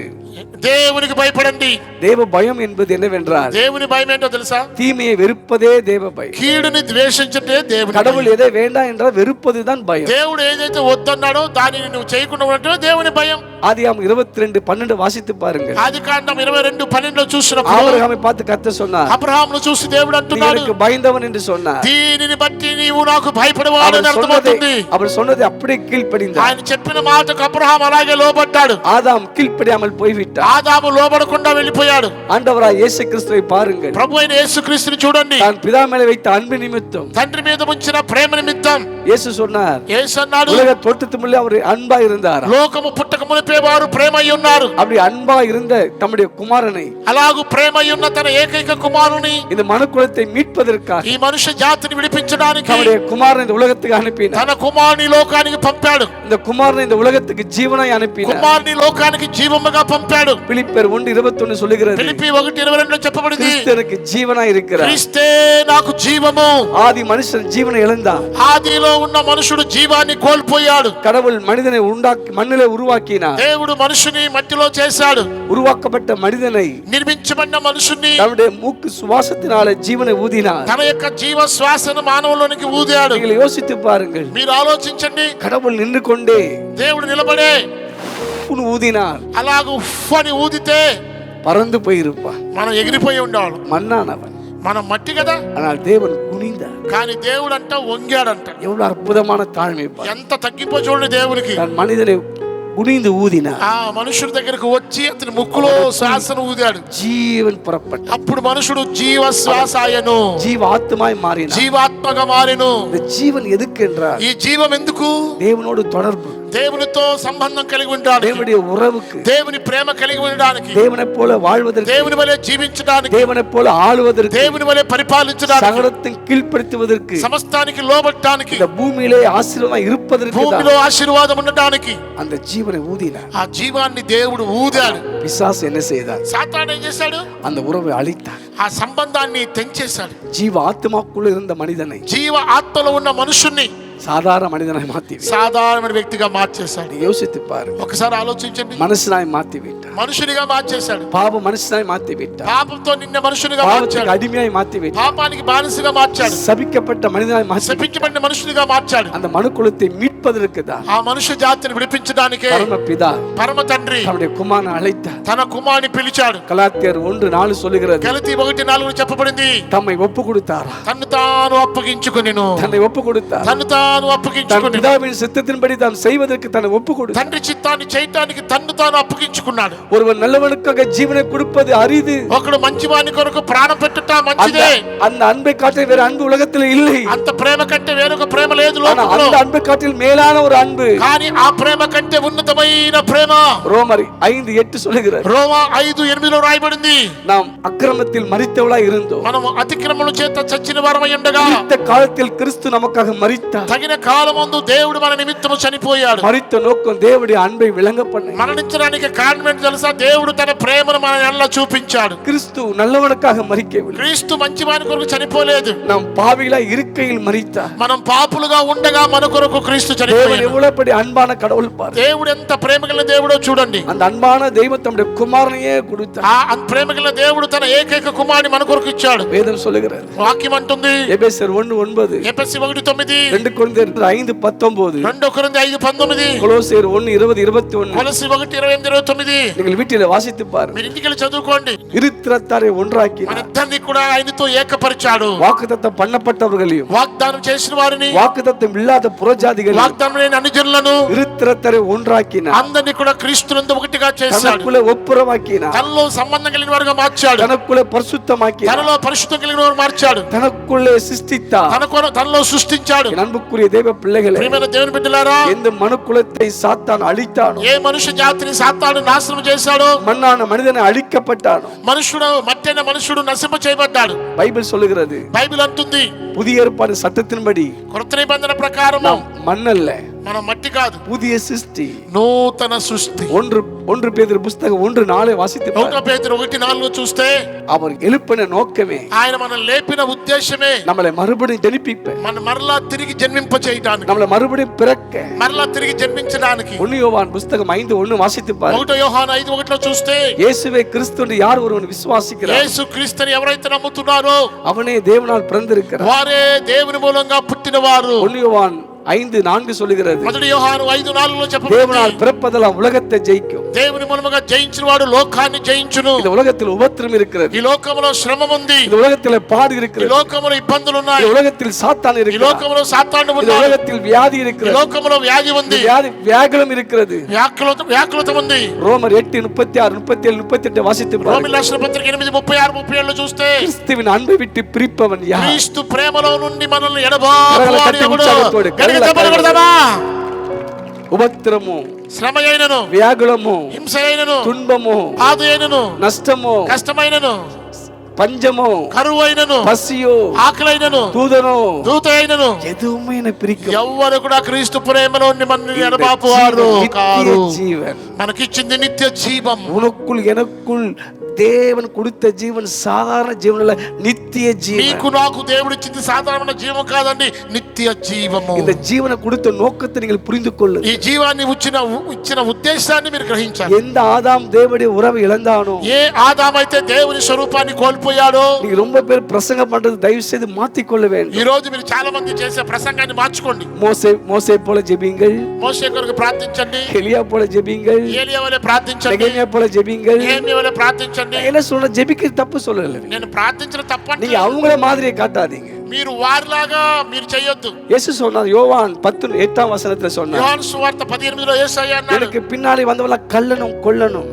దేవునికి భయపడండి. தேவ பயம் என்பது என்னவென்றால், దేవుని భయం ఏంటో తెలుసా? தீமையை வெறுப்பதே தேவ பயம். కీడుని ద్వేషించటే దేవుని கடவுள் భయం. எதை வேண்டாம் என்றால் வெறுப்பதுதான் பயம். దేవుడు ఏదైతే వద్దన్నాడో దానిని నువ్వు చేయకుండా ఉండటమే దేవుని భయం. ஆதியாகமம் 22:12 వాసిத்து பாருங்கள். ఆదికాండం 22:12 చూసినప్పుడు ஆபிரகாமை பார்த்து கர்த்தர் சொன்னார், అబ్రహామును చూసి దేవుడు நீ అంటున్నాడు, எனக்கு பயந்தவன் என்று சொன்னார். దీనిని బట్టి నీవు నాకు భయపడేవాడని అర్థమవుతుంది. அவர் சொன்னதை அப்படியே கீழ்ப்படிந்தார். ఆయన చెప్పిన మాటకు అబ్రహాం అలాగే లోబడ్డాడు. ஆதாம் கீழ்ப்படியாமல் போய்விட்டார். ఆదాము లోబడకుండా వెళ్ళిపోయాడు. ஆண்டவராய் இயேசு கிறிஸ்துவை பாருங்கள். ప్రభు అయిన యేసుక్రీస్తుని చూడండి. தான் பிதா மேலே வைத்த அன்பு நிமித்தம், తండ్రి మీద ఉంచిన ప్రేమ నిమిత్తం இயேசு சொன்னார், యేసు అన్నాడు, உலக தோற்றத்து முன்னே அவர் அன்பா இருந்தார். లోకము పుట్టక మునిపే వారు ప్రేమై ఉన్నారు. அப்படி அன்பா இருந்த தம்முடைய குமாரனை, అలాగూ ప్రేమై ఉన్న తన ఏకైక కుమారుని, இந்த మనుకులத்தை மீட்பதற்காக ఈ మనుష్య జాతిని విడిపించడానికి தம்முடைய குமாரனை இந்த உலகத்துக்கு அனுப்பினார். తన కుమారుని లోకానికి పంపాడు. இந்த குமாரனை இந்த உலகத்துக்கு ஜீவனாய் அனுப்பினார். కుమారుని లోకానికి జీవముగా పంపాడు. பிலிப்பியர் 1:21 சொல்லுகிறது, ఫిలిప్పీ 1:22 చెప్పబడింది, கிறிஸ்து ஜீவனாய் இருக்கிறார். క్రీస్తే నాకు జీవము. ஆதி மனுஷன் ஜீவனை இழந்தான். ఆదిలో ఉన్న మనుషుడు జీవాన్ని కోల్పోయాడు. கடவுள் மனிதனை உண்டாக்கி மண்ணிலே உருவாக்கினார். దేవుడు మనుషుని మట్టిలో చేశాడు. உருவாக்கப்பட்ட மனிதனை నిర్మించబడిన మనుషుని தன்னுடைய மூக்கு சுவாசத்தினால ஜீவனை ஊதினார். తన యొక్క జీవ శ్వాసను మానవులోనికి ఊదాడు. நீங்கள் யோசித்து பாருங்கள். మీరు ఆలోచించండి. கடவுள் நின்று கொண்டே దేవుడు నిలబడే ஊதினார். అలాగ ఉఫ్ అని ఊదితే பறந்து போயிருப்பான். మనం ఎగిరిపోయి ఉండేవాళ్ళం. மண்ணானவன். మనం మట్టి కదా, ஆனால் தேவன் குனிந்தார். కానీ దేవుడు అంట వంగాడంట. எவ்வளவு அற்புதமான தாழ்மை பார். ఎంత తగ్గిపో చూడండి దేవునికి. தன் மனிதனை குனிந்து ஊதினார். ఆ మనుషుడి దగ్గరకు వచ్చి అతని ముక్కులో శ్వాసను ఊదాడు. ஜீவன் புறப்பட்ட. అప్పుడు మనుషుడు జీవ శ్వాస ఆయను, ஜீவாத்மாய் மாறினார். జీవాత్మగా మారెను. இந்த ஜீவன் எதுக்கு என்றால், ఈ జీవం ఎందుకు? தேவனோடு தொடர்பு, దేవునితో సంబంధం కలిగి ఉండడానికి, தேவனுடைய உறவுக்கு, దేవుని ప్రేమ కలిగి ఉండడానికి, தேவனைப் போல வாழ்வதற்கு, దేవుని వలె జీవించడానికి, தேவனைப் போல ஆளுவதற்கு, దేవుని వలె పరిపాలించడానికి, சகலத்தையும் கீழ்ப்படுத்துவதற்கு, సమస్తానికి లోబడడానికి, இந்த பூமியிலே ஆசீர்வாதம் இருப்பதற்கு భూమిలో ఆశీర్వాదం ఉండడానికి அந்த ஜீவனை ஊதினார். ఆ జీవాన్ని దేవుడు ఊదాడు. பிசாசு என்ன செய்தார்? సాతాను ఏం చేశాడు? அந்த உறவை அழித்தார். ఆ సంబంధాన్ని తెంచేశాడు. ஜீவ ஆத்மாக்குள்ள இருந்த மனிதனை జీవ ఆత్మలో ఉన్న మనుషుణ్ణి சாதாரண மனிதனாய் மாத்தி సాధారణ వ్యక్తిగా మార్చేశాడు. யோசித்து பாருங்க. ఒకసారి ఆలోచించండి. மனுஷனாய் மாத்தி விட்டார். మనుషునిగా మార్చేశాడు. பாவ மனுஷனாய் மாத்தி விட்டார். పాపంతో నిన్న మనుషునిగా பாவத்துக்கு మార్చాడు. அடிமையாய் மாத்தி விட்டார். పాపానికి బానిసగా మార్చాడు. சபிக்கப்பட்ட மனிதனாய் மாத்தி శపించబడిన మనుషునిగా మార్చాడు. அந்த మనుకులத்தை மீட்பதற்கு தான் ఆ మనుష్య జాతిని విడిపించడానికే பரமபிதா పరమ తండ్రి தன்னுடைய குமாரனை அழைத்தார். తన కుమారుని పిలిచాడు. கலாத்தியர் 1:4 சொல்லுகிறது, గలతీ 1:4 చెప్పబడింది, தம்மை ஒப்பு கொடுத்தாரா, తన్ను తాను అప్పగించుకొనెను. தன்னை ஒப்பு கொடுத்தார். తన్ను తాను தன் అప్పగించుకొనెను. பிதாவின் சித்தத்தின்படி தான் செய்வதற்கு தன்னை ஒப்பு கொடுத்தார். తండ్రి చిత్తాన్ని చేయటానికి తన్ను తాను అప్పగించుకున్నాడు. ஒருவன் நல்லவனுக்காக ஜீவனை கொடுப்பது அரிது. ఒకడు మంచివాని కొరకు ప్రాణం పెట్టుట మంచిదే. அந்த அன்பை காட்டில் வேற அன்பு உலகத்தில் இல்லை. అంత ప్రేమ కంటే వేరొక ప్రేమ లేదు ஆனா లోకంలో. அந்த அன்பை காட்டில் மேலான ஒரு அன்பு, కానీ ఆ ప్రేమ కంటే ఉన్నతమైన ప్రేమ ரோமர் 5:8 சொல்லுகிறது, రోమా 5:8 రాయబడింది, நாம் அக்கிரமத்தில் மரித்தவளாய் இருந்தோம், మనం అతిక్రమణ చేత చచ్చిన వారమై ఉండగా இந்த காலத்தில் கிறிஸ்து நமக்காக மரித்தார். తగిన కాలమందు దేవుడు మన నిమిత్తము చనిపోయాడు. மரித்த நோக்கம் தேவனுடைய அன்பை விளங்க பண்ண. మరణించడానికి కారణం ఏంటో తెలుసా? దేవుడు తన ప్రేమను మన ఎడల చూపించాడు. கிறிஸ்து நல்லவனுக்காக மரிக்கவில்லை, క్రీస్తు మంచివాని కొరకు చనిపోలేదు. நாம் பாவிகளாய் இருக்கையில் மரித்தார். మనం పాపులుగా ఉండగా మన కొరకు క్రీస్తు தேவன் చనిపోయాడు. எவ்வளவு பெரிய அன்பான கடவுள் பாரு. దేవుడు ఎంత ప్రేమ కలిగిన దేవుడో చూడండి. அந்த அன்பான தெய்வம் தம்முடைய குமாரனையே கொடுத்தார். ఆ ప్రేమ కలిగిన దేవుడు తన ఏకైక కుమారుని మన కొరకు ఇచ్చాడు. வேதம் சொல்லுகிறது, వాక్యం అంటుంది, எபேசியர் 1:9, ఎఫెసీ 1:9, 2 కొరింథీయుர் 5:19, 2 కొరింథీ 5:19, கொலோசியர் 1:20-21. కొలస్సీ 1:28-29. நீங்கள் வீட்டில் வாசித்து பாருங்க. మీరు ఇంటికి వెళ్ళి చదువుకోండి. இருத்திரத்தாரை మన ஒன்றாக்கினார். ఇద్దరిని కూడా ఆయనతో ఏకపరిచాడు. வாக்குத்தத்தம் பண்ணப்பட்டவர்களையும் వాగ్దానం చేసిన వారిని, வாக்குத்தத்தம் இல்லாத புறஜாதிகளையும் వాగ్దానం లేని అన్ని జనులను, இருத்திரத்தாரை ஒன்றாக்கினார். అందరినీ కూడా క్రీస్తునందు ఒకటిగా చేశాడు. தனக்குள்ளே ஒப்புரவாக்கினார். తనలో సంబంధం కలిగిన వారుగా మార్చాడు. தனக்குள்ளே பரிசுத்தமாக்கினார். తనలో పరిశుద్ధం కలిగిన వారు మార్చాడు. தனக்குள்ளே சிருஷ்டித்தார். తనలో సృష్టించాడు. என் அன்புக்குரிய தேவ பிள்ளைகளே, ప్రియమైన దేవుని బిడ్డలారా, எந்த மனுக்குலத்தை சாத்தான் அழித்தானோ, ఏ మనుష్య జాతిని సాతాను నాశనం చేశాడో, மண்ணான மனிதனை அழிக்கப்பட்டானோ, మనుషుడు మట్టైన మనుషుడు నశింప చేయబడ్డాడు. பைபிள் சொல்லுகிறது, బైబిల్ అంటుంది, புதிய ஏற்பாடு சட்டத்தின்படி కొత్త నిబంధన ప్రకారము நாம் மண்ணல்ல, మనం మట్టి కాదు, புதிய சிருஷ்டி. నూతన సృష్టి. 1 பேதுரு புத்தகம் 1:4 வாசித்து பாருங்க. 1 పేతురు 1:4 చూస్తే, அவர் எழுப்பின நோக்கமே ఆయన మనం లేపిన ఉద్దేశమే நம்மளை மறுபடியும் ஜெனிப்பிப்ப, మన మరలా తిరిగి జన్మింప చేయడానికి, நம்மளை மறுபடியும் பிறக்க. మరలా తిరిగి జన్మించడానికి. 1 யோவான் புத்தகம் 5:1 வாசித்து பாருங்க. 1 యోహాను 5:1 చూస్తే, இயேசுவே கிறிஸ்து என்று யார் ஒருவன் விசுவாசிக்கிறார், యేసు క్రీస్తుని ఎవరైతే నమ్ముతున్నారో அவனே தேவனால் பிறந்திருக்கிறார். వారే దేవుని మూలంగా పుట్టినవారు. 1 யோவான் 5:4 சொல்லுகிறது, 1 యోహాను 5:4 చెప్పబడింది, தேவனால் பிறப்பதெல்லாம் உலகத்தை ஜெயிக்கும். దేవుని మూలముగా జయించిన వాడు లోకాన్ని జయించును. இந்த உலகத்தில் உபத்திரம் இருக்கிறது, ఈ లోకములో శ్రమ ఉంది, இந்த உலகத்தில் பாடு ఈ இருக்கிறது, లోకములో ఇబ్బందులు ఉన్నాయి, இந்த உலகத்தில் சாத்தான் ఈ இருக்கிறார், లోకములో సాతాను இந்த ఉన్నాడు, உலகத்தில் வியாதி ఈ இருக்கிறது, లోకములో వ్యాధి ఉంది, வியாகுலம் இருக்கிறது. వ్యాకులత ఉంది. ரோமர் 8:36, 37, 38 வாசித்து பாருங்க. రోమీయుల రాసిన పత్రిక 8:36, 37 చూస్తే, கிறிஸ்துவின் அன்பை விட்டு பிரிப்பவன் யார்? క్రీస్తు ప్రేమలో నుండి మనల్ని ఎడబాపువాడు కరగల ఎవడు? ఉత్సాహతోడు, గట్టిగా చప్పట్లు కొడదామా? உபத்திரமோ, శ్రమ అయినను, வியாகுலமோ, హింస అయినను, துன்பமோ, బాధ అయినను, నష్టమో, కష్టమైనను, பஞ்சமோ, కరువు అయినను, பசியோ, ఆకలైనను, தூதனோ, దూత అయినను, எதுவுமே என்னை பிரிக்கும். ఎవ్వరు కూడా క్రీస్తు ప్రేమలో నుండి మనల్ని ఎడబాపువారు కాదు. ஜீவன் మనకిచ్చింది నిత్య జీవం. உனக்குள் எனக்குள் தேவன் கொடுத்த ஜீவன் சாதாரண ஜீவன் அல்ல, நித்திய ஜீவன். నీకు నాకు దేవుడు ఇచ్చింది సాధారణ జీవం కాదండి, నిత్య జీవము. இந்த ஜீவனை கொடுத்த நோக்கத்தை நீங்கள் புரிந்து கொள்ளுங்கள். ఈ జీవాన్ని ఇచ్చిన ఉద్దేశాన్ని మీరు గ్రహించాలి. எந்த ஆதாம் தேவனுடைய உறவை இழந்தானோ, ఏ ఆదామైతే దేవుని స్వరూపాన్ని కోల్పోయాడో, நீங்க ரொம்ப பேர் பிரசங்கம் பண்றது தயவு செய்து மாத்திக்கொள்ள வேண்டும். ఈ రోజు మీరు చాలా మంది చేసే ప్రసంగాన్ని మార్చుకోండి. மோசே போல ஜெபிங்கள், మోషే కొరకు ప్రార్థించండి, எலியா போல ஜெபிங்கள், ఏలియా వలె ప్రార్థించండి, நெகேமியா போல ஜெபிங்கள். నెహెమ్యా వలె ప్రార్థించండి. என்ன சொல்ற, ஜெபிக்கிறது தப்பு சொல்லல, నేను ప్రార్థించడం తప్పంటే நீங்க அவங்கள மாதிரியே காட்டாதீங்க. మీరు వారిలాగా మీరు చేయొద్దు. இயேசு சொன்னார், யோவான் 10:8 சொன்னார், యోహాను సువార్త 18లో యేసయ్య అన్నాడు, எனக்கு பின்னாடி வந்தவள கல்லனும் கொல்லணும்,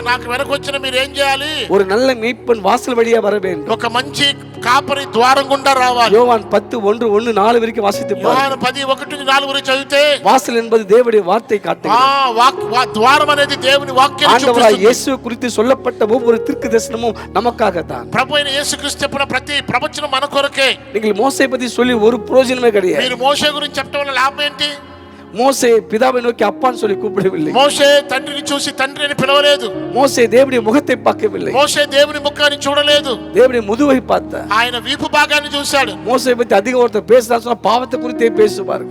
నాకు వెనక వచ్చిన మీరు ఏం చేయాలి? ஒரு நல்ல மேய்ப்பன் வாசல் வழியா வர வேண்டும். ఒక మంచి కాపరి ద్వారం గుండా రావాలి. யோவான் 10:1-4 வரைக்கும் வாசித்து பாருங்க. యోహాను 10:1-4 వరకు చదివితే, வாசல் என்பது தேவனுடைய வார்த்தை காட்டுகிறது. ద్వారం అనేది దేవుని వాక్యం ஆண்டவராய் చూపిస్తుంది. இயேசு குறித்து சொல்லப்பட்ட ஒவ்வொரு தீர்க்கதரிசனமும் நமக்காகத்தான். ప్రభు అయిన యేసుక్రీస్తు చెప్పిన ప్రతి ప్రవచనం మన కొరకే. நீங்கள் மோசே பத்தி சொல்லி ஒரு பிரயோஜனமே கிடையாது. మీరు మోషే గురించి చెప్పడం వల్ల లాభం ఏంటి? மோசே பிதாவை நோக்கி அப்பான்னு சொல்லி கூப்பிடவில்லை. మోషే తండ్రిని చూసి తండ్రి అని పిలవలేదు. மோசே தேவனுடைய முகத்தை பார்க்கவில்லை. మోషే దేవుని ముఖాన్ని చూడలేదు. தேவனுடைய முதுவை பார்த்தார். ఆయన వీపు భాగాన్ని చూశాడు. மோசே பத்தி அதிகம் ஒருத்தர் பேசுறான்னு சொன்னா பாவத்தை குறித்தே பேசுவார்.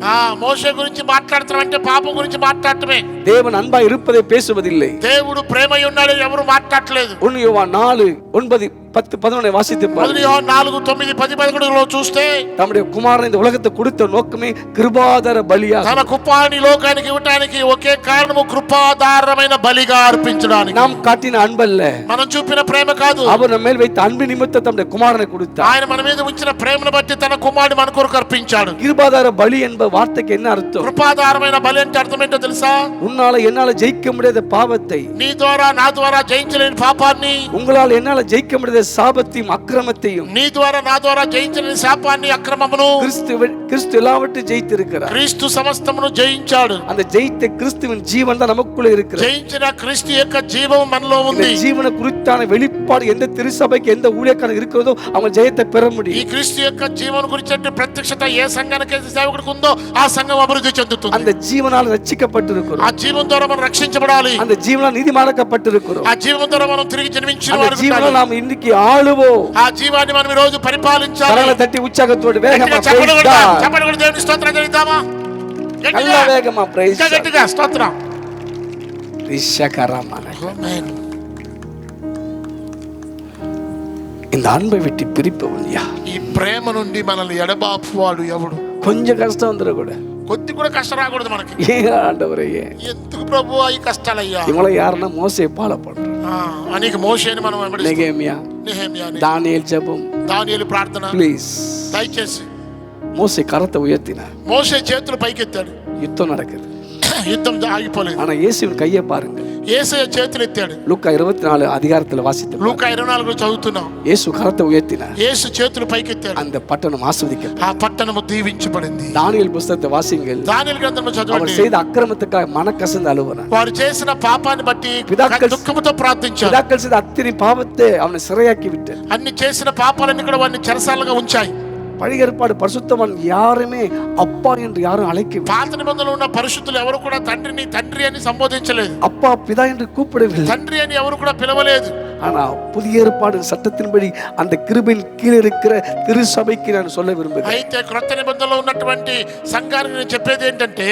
మోషే గురించి మాట్లాడుతారంటే పాపం గురించి మాట్లాడటమే. தேவன் அன்பா இருப்பதை பேசுவதில்லை. దేవుడు ప్రేమై ఉన్నాడు ఎవరు మాట్లాడలేదు. 1 யோவான் 4:9-10-11 வாசித்து பாருங்க. 1 యోహాను 4:9-10-11లో చూస్తే தம்முடைய குமாரன் இந்த உலகத்தை கொடுத்த நோக்கமே கிருபாதார பலியா, తన కుమారుని లోకానికి ఇవ్వడానికి ఒకే కారణము కృపాధారమైన బలిగా అర్పించడానికి. நாம் காட்டின அன்பல்ல, మనం చూపిన ప్రేమ కాదు. அவர் நம்ம மேல் வைத்த அன்பு நிமித்தம் தம்முடைய குமாரனை கொடுத்தார். ఆయన మన మీద ఉంచిన ప్రేమను బట్టి తన కుమారుని మన కొరకు అర్పించాడు. கிருபாதார பலி என்ப வார்த்தைக்கு என்ன అర్థం? కృపాధారమైన బలి అంటే అర్థం ఏంటో తెలుసా? உன்னால என்னால ஜெயிக்க முடியாத பாவத்தை, నీ ద్వారా నా ద్వారా జయించలేని పాపాన్ని, உங்களால என்னால ஜெயிக்க முடியாத சாபத்தையும் அக்கிரமத்தையும், నీ ద్వారా నా ద్వారా జయించలేని శాపాన్ని అక్రమమును கிறிஸ்து எல்லாவற்றையும் ஜெயித்திருக்கிறார். క్రీస్తు సమస్తమును జయించాడు. அந்த ஜெயித்த கிறிஸ்துவின் ஜீவன் தான் நமக்குள்ள இருக்கிறது. జయించిన క్రీస్తు యొక్క జీవం మనలో ఉంది. இந்த ஜீவன குறித்தான வெளிப்பாடு எந்த திருச்சபைக்கு எந்த ஊழியக்காரன் இருக்கிறதோ அவங்க ஜெயத்தை பெற ఈ முடியும். క్రీస్తు యొక్క జీవన గురించి ప్రత్యక్షత ఏ సంఘానికి సేవకుడికి ఉందో ఆ సంఘం అభివృద్ధి చెందుతుంది. அந்த ஜீவனால் ரட்சிக்கப்பட்டிருக்கிறோம். ఆ జీవం ద్వారా మనం రక్షించబడాలి. அந்த జీవనాல் நீதிமானாக்கப்பட்டிருக்கிறோம். ఆ జీవం ద్వారా మనం తిరిగి జన్మించిన அந்த వారు జీవనాல் ఉండాలి. நாம் இன்னைக்கு ஆளுவோம். ఆ జీవాన్ని మనం ఈ రోజు పరిపాలించాలి. கரங்களை தட்டி உற்சாகத்தோடு வேகமா చప్పట్లు praise కొడదాం. God. చప్పట్లు కొట్టి దేవునికి స్తోత్రం చేద్దామా? நல்லா வேகமா praise God. గట్టిగా స్తోత్రం. ரிஷகரமான ఆమేన్. இந்த அன்பை விட்டு பிரிப்பவன் யார்? ఈ ప్రేమ నుండి మనల్ని ఎడబాపువాడు ఎవడు? கொஞ்சம் கஷ்டம் வந்துடும் கூட. కొద్ది కూడా కష్టం రాకూడదు మనకి. ஏன் ஆண்டவரே ஏன்? ఎందుకు ప్రభు ఈ కష్టాలయ్యా? இவங்கள யாருன்னா மோசே ஃபாலோ பண்றோம். అనేక మోషేని మనం వెంబడిస్తాం. நெகேமியா, தானியேல் ஜெபம், దానియేలు ప్రార్థన. ప్లీజ్ దయచేసి மோசே கரத்தை உயர்த்தினார். మోషే చేతులు పైకెత్తాడు. யுத்தம் நடக்குது. యుద్ధం ఆగిపోలేదు. ஆனா இயேசுவின் கையை பாருங்க. యేసయ్య చేతులు ఎత్తాడు. லூக்கா 24 அதிகாரத்துல வாசித்து లూకా 24 చదువుతున్నాం. இயேசு கரத்தை உயர்த்தினார். యేసు చేతులు పైకెత్తాడు. அந்த పట్టణம் ఆస్వాదిக்கப்பட்டது. ఆ పట్టణము దీవించబడింది. தானியேல் புத்தகத்தை வாசிங்கள். దానియేలు గ్రంథము அவர் చదవండి. செய்த அக்கிரமத்துக்காக மனக்கசந்து அழுவனார். వారు చేసిన పాపాన్ని బట్టి పిదాకల్ దుఃఖముతో ప్రార్థించారు. பிதாக்கள் செய்த அத்தனை பாவத்தை அவனை சிறையாக்கி விட்டார். అన్ని చేసిన పాపాలన్నీ కూడా వారిని చెరసాలుగా ఉంచాయి. பழைய ஏற்பாடு பரிசுத்தவான் யாருமே அப்பா என்று யாரும் அழைக்கவில்லை. పాత నిబంధనలో ఉన్న పరిశుద్ధులు ఎవరు కూడా తండ్రిని తండ్రి అని సంబోధించలేదు. அப்பா பிதா என்று கூப்பிடவில்லை. తండ్రి అని ఎవరు కూడా పిలవలేదు. ஆனா புதிய ஏற்பாடு சட்டத்தின்படி அந்த கிருபையின் கீழே இருக்கிற திருச்சபைக்கு நான் சொல்ல விரும்புகிறேன். అయితే క్రొత్త నిబంధనలో ఉన్నటువంటి సంఘానికి నేను చెప్పేది ఏంటంటే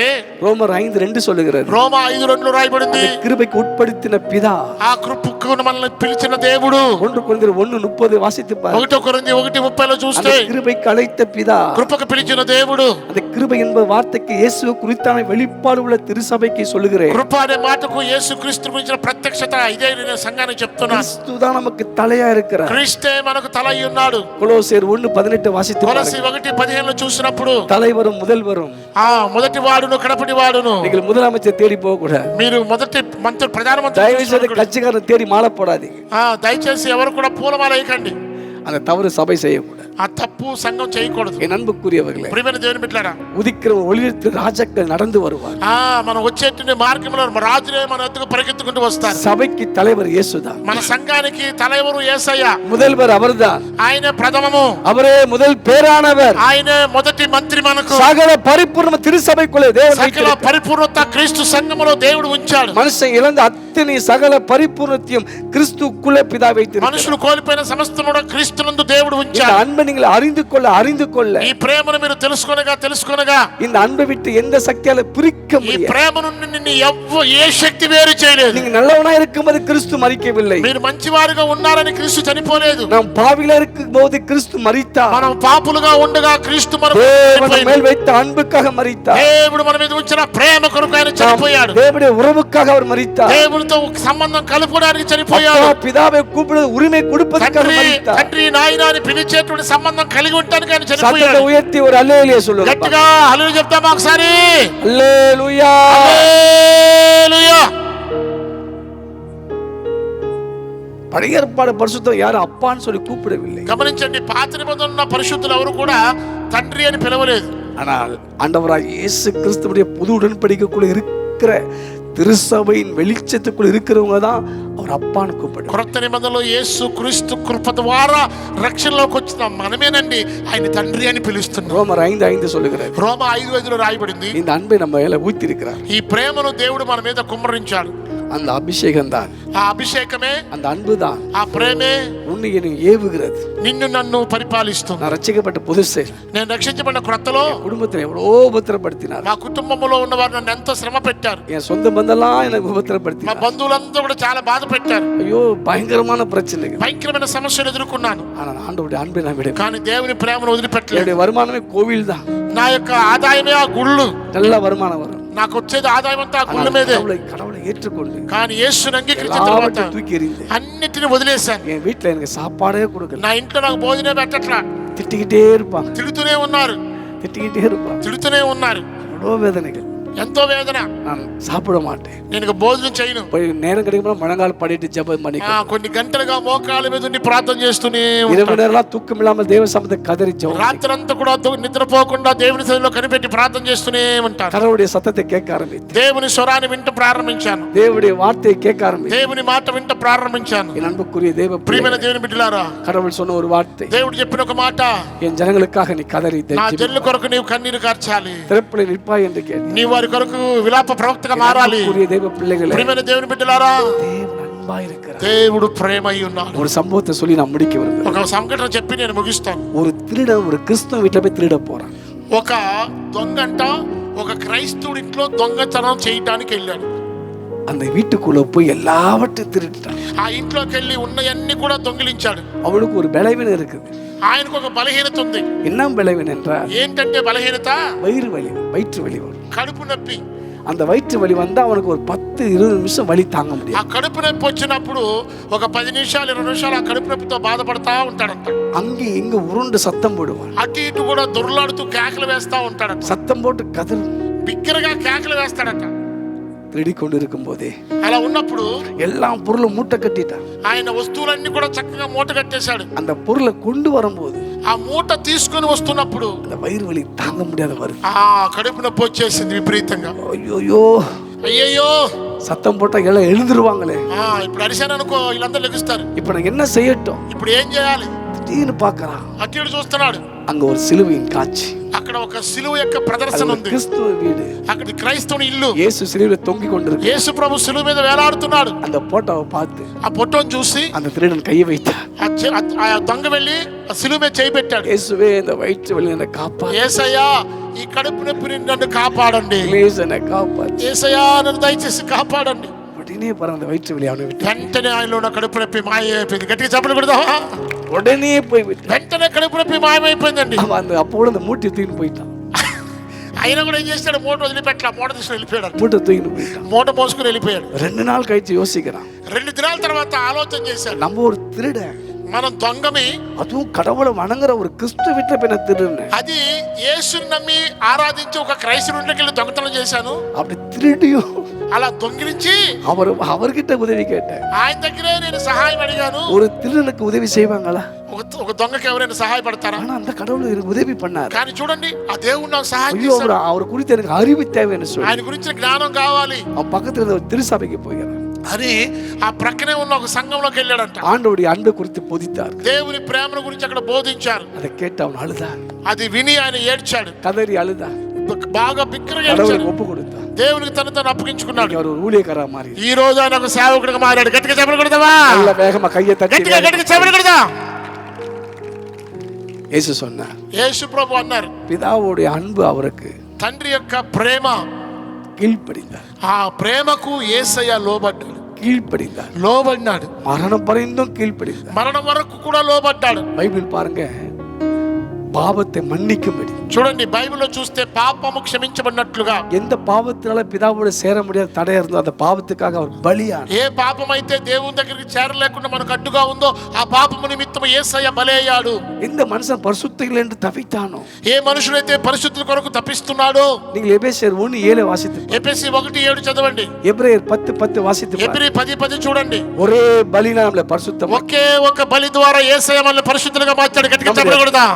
ரோமர் 5:2 சொல்லுகிறது. రోమా 5:2 రాయబడింది. கிருபைக்கு உட்படுத்தின பிதா, ఆ కృపకు మనల్ని పిలిచిన దేవుడు. 1 కొరింథీయులు 1:30 వాసిத்து பாருங்க. 1 కొరింథీ 1:30లో చూస్తే கிருபைக்கு அழைத்த பிதா, కృపకు పిలిచిన దేవుడు. அந்த கிருபை என்பது வார்த்தைக்கு இயேசு குறித்தான வெளிப்பாடு உள்ள திருச்சபைக்கு சொல்லுகிறேன். కృప అనే మాటకు యేసుక్రీస్తు గురించిన ప్రత్యక్షత ఇదే నేను సంఘానికి చెప్తున్నాను. கிறிஸ்து தான் நமக்கு தலையா இருக்கிறார். క్రీస్తే మనకు తల అయి ఉన్నాడు. கொலோசியர் 1:18 వాసిத்து కొలస్సీ பாருங்க. 1:15లో చూసినప్పుడు தலைவரும் முதல்வரும், మొదటి వాడును కడపటి వాడును. நீங்கள் முதலமைச்சர் தேடி போக கூடாது. మీరు మొదటి మంత్రి ప్రధానమంత్రి தயவு செய்து கட்சிக்காரன் தேடி மாலை போடாதீங்க. దయచేసి ఎవరు కూడా పూలమాల వేయకండి. அந்த தவறு சபை செய்யக்கூடாது. ఆ తప్పు సంఘం చేయకూడదు. என் அன்புக்குரியவர்களே, ప్రియమైన దేవుని బిడ్డలారా, உதிக்கிற ஒளிர்த்து ராஜாக்கள் நடந்து வருவார். మనం వచ్చేటువంటి మార్గంలో రాజులే మన ఎద్దుకు పరిగెత్తుకుంటూ వస్తారు. சபைக்கு தலைவர் இயேசுதான். మన సంఘానికి தலைவరు యేసయ్య. முதல்வர் அவர்தான். ఆయన ప్రథమము. அவரே முதல் பேரானவர். ఆయనే మొదటి మంత్రి మనకు. சகல பரிபூர்ண திருச்சபைக்குள்ளே தேவன் సకల வைத்திருக்கிறார். పరిపూర్ణత క్రీస్తు సంఘములో దేవుడు ఉంచాడు. மனுஷன் இழந்த அத்தனை சகல பரிபூர்ணத்தையும் கிறிஸ்துக்குள்ளே பிதா வைத்திருக்கிறார். మనుషులు కోల్పోయిన సమస్తము కూడా క్రీస్తునందు దేవుడు இந்த ఉంచాడు. அன்பை நீங்கள் அறிந்து கொள்ள ఈ ప్రేమను మీరు తెలుసుకొనగా இந்த அன்பை விட்டு எந்த சக்தியால பிரிக்க ఈ முடியாது. ప్రేమ నుండి నిన్ను ఏ శక్తి వేరు చేయలేదు. நீங்க நல்லவனா இருக்கும்போது கிறிஸ்து மரிக்கவில்லை. మీరు మంచివారుగా ఉన్నారని క్రీస్తు చనిపోలేదు. நாம் பாவிகளா இருக்கும்போது கிறிஸ்து மரித்தார். మనం పాపులుగా ఉండగా క్రీస్తు మన தேவன் மேல் வைத்த அன்புக்காக மரித்தார். దేవుడు మన మీద ఉంచిన ప్రేమ కొరకు ఆయన చనిపోయాడు. தேவனுடைய உறவுக்காக அவர் மரித்தார். దేవునితో సంబంధం కలుపుకోవడానికి చనిపోయాడు. பிதாவை கூப்பிடுவது உரிமை கொடுப்பதற்காக மரித்தார். తండ్రి నాయన అని పిలిచేటువంటి సంబంధం కలిగి ఉండడానికి ఆయన சத்தத்தை చనిపోయాడు. உயர்த்தி ஒரு அல்லேலூயா சொல்லுங்க. గట్టిగా హల్లెలూయా చెప్తామా ఒకసారి? அல்லேலூயா. హల్లెలూయా. பழைய ஏற்பாடு பரிசுத்தம் யாரும் அப்பான்னு சொல்லி கூப்பிடவில்லை. గమనించండి, పాత నిబంధనలో ఉన్న పరిశుద్ధులు ఎవరు కూడా తండ్రి అని పిలవలేదు. ஆனால் ஆண்டவராய் இயேசு கிறிஸ்துவுடைய புது உடன்படிக்கைக்குள்ள இருக்கிற திருசபையின் வெளிச்சத்துக்குள் இருக்கிறவங்க தான் அவர் அப்பான்னு கூப்பிடுறார். క్రొత్త నిబంధనలో యేసు క్రీస్తు కృప ద్వారా రక్షణలోకి వచ్చిన మనమేనండి ఆయన తండ్రి అని పిలుస్తున్నాం. ரோமர் 5:5 சொல்லுகிறது. రోమ 5:5లో రాయబడింది, இந்த அன்பை நம்ம மேல ஊத்தி இருக்கிறார். ఈ ప్రేమను దేవుడు మన మీద కుమ్మరించాడు. அந்த అభిషేகம் தான், ఆ అభిషేకమే, அந்த அன்பு தான், ఆ ప్రేమే உன்னை என்னை ஏவுகிறது. నిన్ను నన్ను పరిపాలిస్తుంది. நான் ரட்சிக்கப்பட்ட புதுசே, నేను రక్షించబడిన క్రొత్తలో குடும்பத்தை எவ்வளோ உபத்திரப்படுத்தினார். మా కుటుంబంలో ఉన్న వారు నన్ను ఎంతో శ్రమ పెట్టారు. என் சொந்த பந்தெல்லாம் எனக்கு మా உபத்திரப்படுத்தினார். బంధువులంతా కూడా చాలా బాధ పెట్టారు. ஐயோ பயங்கரமான பிரச்சனைகள். భయంకరమైన సమస్యలు ఎదుర్కొన్నాను. ஆனால் ஆண்டவருடைய అன்பை நான் விட, కానీ దేవుని ప్రేమను వదిలిపెట్టలేదు. என்னுடைய வருமானமே கோவில் தான். నా యొక్క ఆదాయమే ఆ గుళ్ళు. நல்ல வருமானம் வரும். నాకు వచ్చేది ఆదాయం అంతా ఆ గుళ్ళ మీదే. கடவுளை ஏற்றுக்கொண்டு కానీ యేసుని అంగీకరించిన తర్వాత எல்லாவற்றையும் தூக்கி எறிந்து అన్నిటిని వదిలేశాను. என் வீட்டுல எனக்கு சாப்பாடே கொடுக்கல. నా ఇంట్లో నాకు భోజనం పెట్టట్లా. திட்டிக்கிட்டே இருப்பாங்க, తిడుతూనే ఉన్నారు, திட்டிக்கிட்டே இருப்பாங்க. తిడుతూనే ఉన్నారు. எவ்வளோ வேதனைகள். ఎంతో వేదన. நான் சாப்பிட மாட்டேன். నేను ఇక భోజనం చేయను. போய் நேரம் கிடைக்கும்போது முழங்கால் படிட்டு ஜெபம் பண்ணி కొన్ని గంటలుగా మోకాళ్ళ మీద ఉండి ప్రార్థన చేస్తూనే இரவு நேரம் தூக்கம் இல்லாமல் தேவ சமூகத்தை கதறி ஜெபம். రాత్రంతా కూడా నిద్రపోకుండా దేవుని సన్నిధిలో కనిపెట్టి ప్రార్థన చేస్తూనే ఉంటాను. கடவுளுடைய சத்தத்தை கேட்க ஆரம்பித்தேன். దేవుని స్వరాన్ని వింటూ ప్రారంభించాను. தேவனுடைய வார்த்தையை கேட்க ஆரம்பித்தேன். దేవుని మాట వింటూ ప్రారంభించాను. என் அன்புக்குரிய தேவ ప్రియమైన దేవుని బిడ్డలారా, கடவுள் சொன்ன ஒரு வார்த்தை, దేవుడు చెప్పిన ఒక మాట, என் ஜனங்களுக்காக நீ கதறி నా జనుల కొరకు నీవు కన్నీరు కార్చాలి, திறப்பிலே நிற்பாய் என்று கேட்டு నీ వారి కొరకు విలాప ప్రవక్తగా మారాలి. தேவ பிள்ளைகளே, ప్రియమైన దేవుని బిడ్డలారా, தேவன் அன்பாய் இருக்கிறார். దేవుడు ప్రేమై ఉన్నాడు. ஒரு சம்பவத்தை சொல்லி நான் முடிக்க விரும்புகிறேன். ఒక సంఘటన చెప్పి నేను ముగిస్తాను. ஒரு திருடன் ஒரு கிறிஸ்தவ வீட்டுல போய் திருட போறான். ఒక దొంగంట ఒక క్రైస్తవుడి ఇంట్లో దొంగతనం చేయడానికి వెళ్ళాడు. அந்த வீட்டுக்குள்ள போய் எல்லாவற்றையும் திருட்டான். ఆ ఇంట్లోకి వెళ్ళి ఉన్నవన్నీ కూడా దొంగిలించాడు. அவனுக்கு ஒரு பலவீனம் இருக்குது. ఆయనకు ఒక బలహీనత ఉంది. என்ன பலவீனம் என்றால், ఏంటంటే బలహీనత, வயிறு வலி வரும். కడుపు నొప్పి. அந்த வயிற்று வலி வந்தா அவனுக்கு ஒரு 10-20 நிமிஷம் வலி தாங்க ఆ முடியும். కడుపు నొప్పి వచ్చినప్పుడు ఒక 10 నిమిషాలు 20 నిమిషాలు ఆ కడుపు నొప్పితో బాధపడతా ఉంటాడంట. அங்கே இங்க உருண்டு சத்தம் போடுவான். అటు ఇటు కూడా దొర్లాడుతూ కేకలు వేస్తా ఉంటాడంట. சத்தம் போட்டு கதறு బిగ్గరగా కేకలు వేస్తాడంట. திருடி கொண்டு இருக்கும் போதே అలా ఉన్నప్పుడు எல்லாம் பொருளும் மூட்டை கட்டிட்டான். ఆయన వస్తువులన్నీ కూడా చక్కగా మూట కట్టేశాడు. அந்த பொருளை கொண்டு வரும்போது ఆ మూట తీసుకొని వస్తున్నప్పుడు அந்த వயிறு వలి தாங்க முடியாத வருது. ఆ కడుపు నొప్పి వచ్చేసింది విపరీతంగా. ஐயோ అయ్యయ్యో, சத்தம் போட்டா எல்லாம் எழுந்துருவாங்களே. ఇప్పుడు అరిశాను అనుకో, వీళ్ళందరూ లెగుస్తారు. இப்ப நான் என்ன செய்யட்டும்? ఇప్పుడు ఏం చేయాలి? திடீர்னு பாக்குறான், అటు ఇటు చూస్తున్నాడు. அங்க ஒரு சிலுவையின் காட்சி. అక్కడ ఒక సిలువ యొక్క ప్రదర్శన ఉంది. கிறிஸ்துவ வீடு, అక్కడ క్రైస్తవుని ఇల్లు. இயேசு சிலுவையில தொங்கி கொண்டிருக்கு. యేసు ప్రభు సిలువ మీద వేలాడుతున్నాడు. அந்த போட்டோவை பார்த்து ఆ ఫోటోను చూసి அந்த திருடன் கையை வைத்தார். ఆ దొంగ వెళ్ళి ఆ సిలువ మీద చేయి పెట్టాడు. இயேசுவே, இந்த வயிற்று வலி என்னை காப்பாத்து. యేసయ్యా, ఈ కడుపు నొప్పిని నన్ను కాపాడండి. ప్లీజ్ என்னை காப்பாத்து. యేసయ్యా, నన్ను దయచేసి కాపాడండి. உடனே பாருங்க, அந்த வயிற்று வலி அவனை விட்டு వెంటనే ఆయనలో ఉన్న కడుపు నొప్పి మాయమైపోయింది. గట్టిగా చెప్పలు కొడదామా? உடனே போய் விட்டு వెంటనే కడుపు నొప్పి మాయమైపోయిందండి. அவன் அந்த அப்போ கூட அந்த மூட்டை தூக்கின்னு போயிட்டான். ఆయన కూడా ఏం చేస్తాడు, మూట వదిలిపెట్టలా, మూట తీసుకుని వెళ్ళిపోయాడు. மூட்டை தூக்கின்னு போயிட்டான். మూట మోసుకుని వెళ్ళిపోయాడు. 2 நாள் கழிச்சு யோசிக்கிறான், 2 దినాల తర్వాత ఆలోచన చేశాడు, நம்ம ஒரு திருடன், మనం దొంగమి, அதுவும் கடவுளை வணங்குற ஒரு கிறிஸ்து வீட்டுல போய் நான் திருடுனேன். అది యేసుని నమ్మి ఆరాధించి ఒక క్రైస్తవుడికి వెళ్ళి దొంగతనం చేశాను. அப்படி திருடியும் అలా దొంగిలించి அவர்கிட்ட உதவி கேட்டேன். ఆయన దగ్గరే నేను సహాయం అడిగాను. ஒரு திருடனுக்கு உதவி செய்வாங்களா? ఒక దొంగకి ఎవరైనా సహాయపడతారా? ஆனா அந்த கடவுள் எனக்கு உதவி பண்ணார். కానీ చూడండి, ఆ దేవుడు నాకు సహాయం ஐயோ, చేశాడు. அவர் குறித்து எனக்கு அறிவு தேவைன்னு சொல்லி ఆయన గురించి జ్ఞానం కావాలి அவன் பக்கத்துல இருந்த ஒரு திருசபைக்கு போகிறான். అని ఆ ప్రక్కనే ఉన్న ఒక సంఘంలోకి వెళ్ళాడంట. ஆண்டவருடைய அன்பை குறித்து போதித்தார். దేవుని ప్రేమను గురించి అక్కడ బోధించారు. அதை கேட்டு அவன் அழுதான், అది విని ఆయన ఏడ్చాడు. கதறி அழுதான், బాగా బిగ్గరగా கடவுளுக்கு ఏడ్చాడు. ஒப்பு கொடுத்தான். దేవునికి తను అప్పగించుకున్నాడు. அவர் ஒரு ஊழியக்காரா மாறி ఈ రోజు ఆయన ఒక సేవకుడిగా మారాడు. గట్టిగా చెప్పలు కొడదామా? நல்ல வேகமா கையை தட்டி గట్టిగా గట్టిగా చెప్పలు కొడదా? இயேசு சொன்னார், యేసు ప్రభు అన్నారు, பிதாவுடைய அன்பு அவருக்கு తండ్రి యొక్క ప్రేమ, கீழ்ப்படிந்தார். ఆ ప్రేమకు యేసయ్య లోబడ్డాడు. கீழ்ப்படிந்தார், లోబడినాడు. மரணம் பரிந்தும் கீழ்ப்படிந்தார். మరణం వరకు కూడా లోబడ్డాడు. பைபிள் பாருங்க, பாவத்தை மன்னிக்கும்படி. చూడండి, బైబిల్లో చూస్తే పాపము క్షమించబడినట్లుగా எந்த பாவத்தினால பிதாவோட சேர முடியாத தடையா இருந்தோ அந்த பாவத்துக்காக அவர் பலியானார். ఏ పాపం అయితే దేవుని దగ్గరికి చేరలేకుండా మనకు అడ్డుగా ఉందో ఆ పాపము నిమిత్తం యేసయ్య బలయ్యాడు. எந்த மனுஷன் பரிசுத்த இல்லை என்று தவித்தானோ, ఏ మనుషులైతే పరిశుద్ధుల కొరకు తప్పిస్తున్నాడో, நீங்கள் ఎబేసియర్ 1:7 వాసిத்து, ఎఫెసీ 1:7 చదవండి, எபிரேயர் 10:10 வாசித்து, ఎబ్రీ 10:10 చూడండి. ஒரே பலினா நம்மளை பரிசுத்தமா, ఒకే ఒక బలి ద్వారా యేసయ్య మనల్ని పరిశుద్ధులుగా మార్చాడు. గట్టిగా చెప్పకూడదా?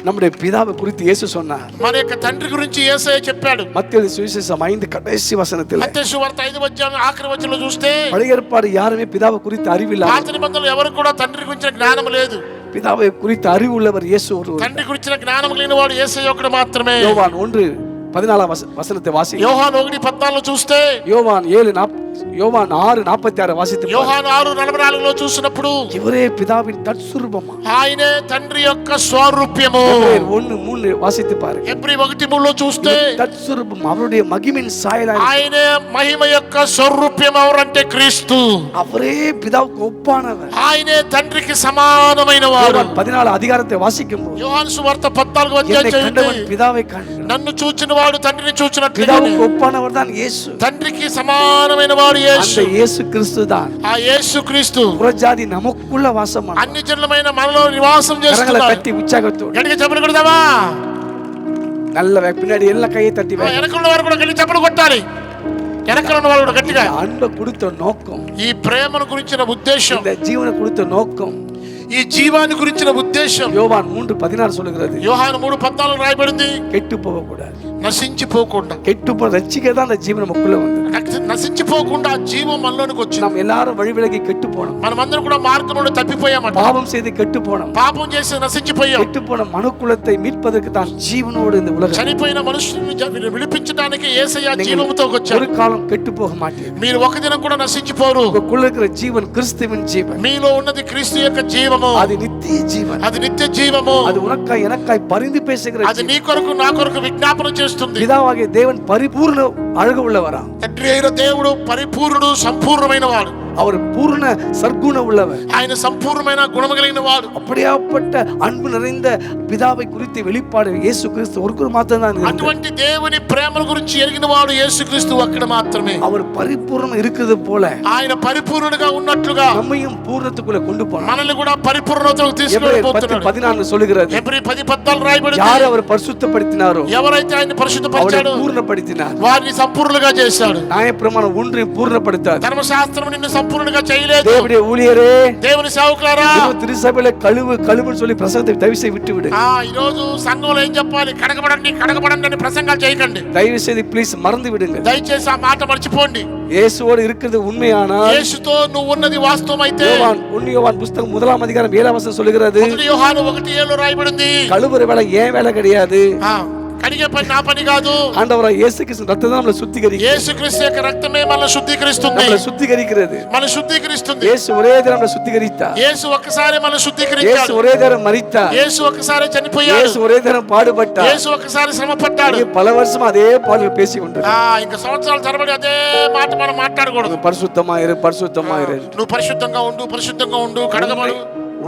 நம்முடைய பிதாவை குறித்து இயேசு சொன்னார். మన యొక్క తండ్రి గురించి యేసయ్య చెప్పాడు. மத்தேயு சுவிசேஷம் 5 கடைசி வசனத்தில், మత్తయి సువార్త 5వ అధ్యాయం ఆఖరి వచనంలో చూస్తే, பழைய ஏற்பாடு யாருமே பிதாவை குறித்து அறிவில்லை. పాత నిబంధనలో ఎవరికి కూడా తండ్రి గురించిన జ్ఞానం లేదు. பிதாவை குறித்து அறிவு உள்ளவர் இயேசு ஒருவர். తండ్రి గురించిన జ్ఞానం లేని వాడు యేసయ్య ఒక్కడు మాత్రమే. யோவான் 1:14 వசனத்தை வாசி. యోహాను 1:14 చూస్తే, யோவான் 6:46 వాసితే, యోహాను 6:44 చూసినప్పుడు, இவரே பிதாவின் தற்சுரூபமா, ఆయనే తండ్రి యొక్క స్వరూప్యము. 1:3 వాసిத்து பாருங்க. హెబ్రీ 1:3 చూస్తే, தற்சுரூபம் அவருடைய மகிமையின் சாயலாய், ఆయనే మహిమ యొక్క స్వరూప్యం. ఎవరంటే క్రీస్తు. அவரே பிதாவுக்கு ஒப்பானவர். ఆయనే తండ్రికి సమానమైన వాడు. 14 அதிகாரத்தை வாசிக்கும்போது, యోహాను సువార్త 14వ అధ్యాయం చదివితే, பிதாவை காண்கிறார். నన్ను చూచిన వాడు తండ్రిని చూచినట్లుగా, பிதாவுக்கு ஒப்பானவர் தான் இயேசு. తండ్రికి సమానమైన వాడు యేసు. அந்த இயேசு கிறிஸ்து தான் ఆ యేసు క్రీస్తు புறஜாதி நமக்குள்ள வாசம் అన్ని జనులమైన మనలో నివాసం கரங்களை చేస్తున్నాడు. தட்டி உற்சாகத்தோடு గట్టిగా చప్పట్లు కొడదామా? நல்ல பின்னாடி எல்லா கையை தட்டி వెనకున్న వారు కూడా గట్టిగా చప్పట్లు కొట్టాలి. వెనకాల ఉన్న వాళ్ళు కూడా గట్టిగా. அன்பை கொடுத்த நோக்கம், ఈ ప్రేమను గురించిన ఉద్దేశం, இந்த ஜீவனை கொடுத்த நோக்கம், ఈ జీవాన్ని గురించిన ఉద్దేశం யோவான் 3:16 சொல்லுகிறது, యోహాను 3:14 రాయబడింది, கெட்டு போக கூடாது. నశించిపోకుండా, கெட்டு போன ரட்சிக்க தான் அந்த ஜீவன் நமக்குள்ள வந்து. నశించిపోకుండా ఆ జీవం మనలోనికి వచ్చింది. நாம் எல்லாரும் வழி விலகி கெட்டு போனோம். మనమందరం కూడా మార్గం నుండి తప్పిపోయామట. பாவம் செய்து கெட்டு போனோம். పాపం చేసి నశించిపోయాం. கெட்டு போன மனுக்குலத்தை மீட்பதற்கு தான் ஜீவனோடு இந்த உலகம். చనిపోయిన మనుషుల్ని విడిపించడానికి యేసయ్య జీవముతో వచ్చాడు. ஒரு காலம் கெட்டு போக மாட்டீங்க. మీరు ఒక దినం కూడా నశించిపోరు. உங்களுக்குள்ள இருக்கிற ஜீவன் கிறிஸ்துவின் ஜீவன். మీలో ఉన్నది క్రీస్తు యొక్క జీవము. அது நித்திய ஜீவன். అది నిత్య జీవము. அது உனக்காய் எனக்காய் பரிந்து பேசுகிற అది నీ కొరకు నా కొరకు విజ్ఞాపన చేస్తుంది. பிதாவாகிய தேவன் பரிபூர்ண அழகு உள்ளவரா. తండ్రి అయిన దేవుడు పరిపూర్ణుడు, సంపూర్ణమైన వాడు. அவர் பூர்ண சர்க்குண உள்ளவர். ఆయన సంపూర్ణమైన గుణము కలిగిన వాడు. அப்படியாப்பட்ட அன்பு நிறைந்த பிதாவை குறித்து வெளிப்பாடு இயேசு கிறிஸ்து ஒருவர் மாத்திரம்தான். అటువంటి దేవుని ప్రేమ గురించి ఎరిగిన వాడు యేసుక్రీస్తు ఒక్కడు మాత్రమే. அவர் பரிபூர்ணம் இருக்குது போல ఆయన పరిపూర్ణుడుగా ఉన్నట్లుగా நம்மையும் பூர்ணத்துக்குள்ள கொண்டு போனார். మనల్ని కూడా పరిపూర్ణతకు తీసుకెళ్ళిపోతున్నాడు. 10:14 சொல்லுகிறது, హెబ్రీ 10:14 రాయబడింది, யார் அவர் பரிசுத்தப்படுத்தினாரோ ఎవరైతే ఆయన పరిశుద్ధపరిచాడో பூர்ணப்படுத்தினார். వారిని సంపూర్ణులుగా చేశాడు. நியாயப்பிரமாணம் ஒன்றையும் பூர்ணப்படுத்தாது. ధర్మశాస్త్రం నిన్ను సంపూర్ణంగా చేయలేదు. தேவனுடைய ஊழியரே, దేవుని సేవకులారా, திருசபையில கழுவுன்னு சொல்லி பிரசங்கத்தை தயவு செய்து விட்டு விடு. ఈ రోజు సంఘంలో ఏం చెప్పాలి? కడగబడండి కడగబడండి అని ప్రసంగాలు చేయకండి. தயவு செய்து ప్లీజ్ மறந்து விடுங்க. దయచేసి ఆ మాట మర్చిపోండి. இயேசுவோடு இருக்கிறது உண்மையானா, యేసుతో నువ్వు ఉన్నది వాస్తవం అయితే, யோவான் புத்தகம் 1 அதிகாரம் 7 வசனம் சொல்லுகிறது, యోహాను 1:7 రాయబడింది, கழுவுற வேலை ஏன் வேலை கிடையாது, కడిగే పని నా పని కాదు. ஆண்டவராய் இயேசு கிறிஸ்து ரத்தம் நம்மளை சுத்திகரிக்கிறது. యేసుక్రీస్తు యొక్క రక్తమే మనల్ని శుద్ధీకరిస్తుంది. நம்மளை சுத்திகரிக்கிறது. మనల్ని శుద్ధీకరిస్తుంది. இயேசு ஒரே தரம் நம்மளை சுத்திகரித்தார். యేసు ఒక్కసారి మనల్ని இயேசு శుద్ధీకరించాడు. ஒரே தரம் மரித்தார். యేసు ఒక్కసారి చనిపోయాడు. இயேசு ஒரே தரம் பாடுபட்டார். యేసు ఒక్కసారి శ్రమ పడ్డాడు. பல வருஷமா அதே பாடல் பேசி கொண்டிருக்கிறார். ఇంకా సంవత్సరాల తరబడి అదే మాట మనం మాట్లాడకూడదు. பரிசுத்தமாயிரு, పரிశుద్ధமாயிரு, నువ్వు పరిశుద్ధంగా ఉండు, పరిశుద్ధంగా ఉండు, కడగబడు.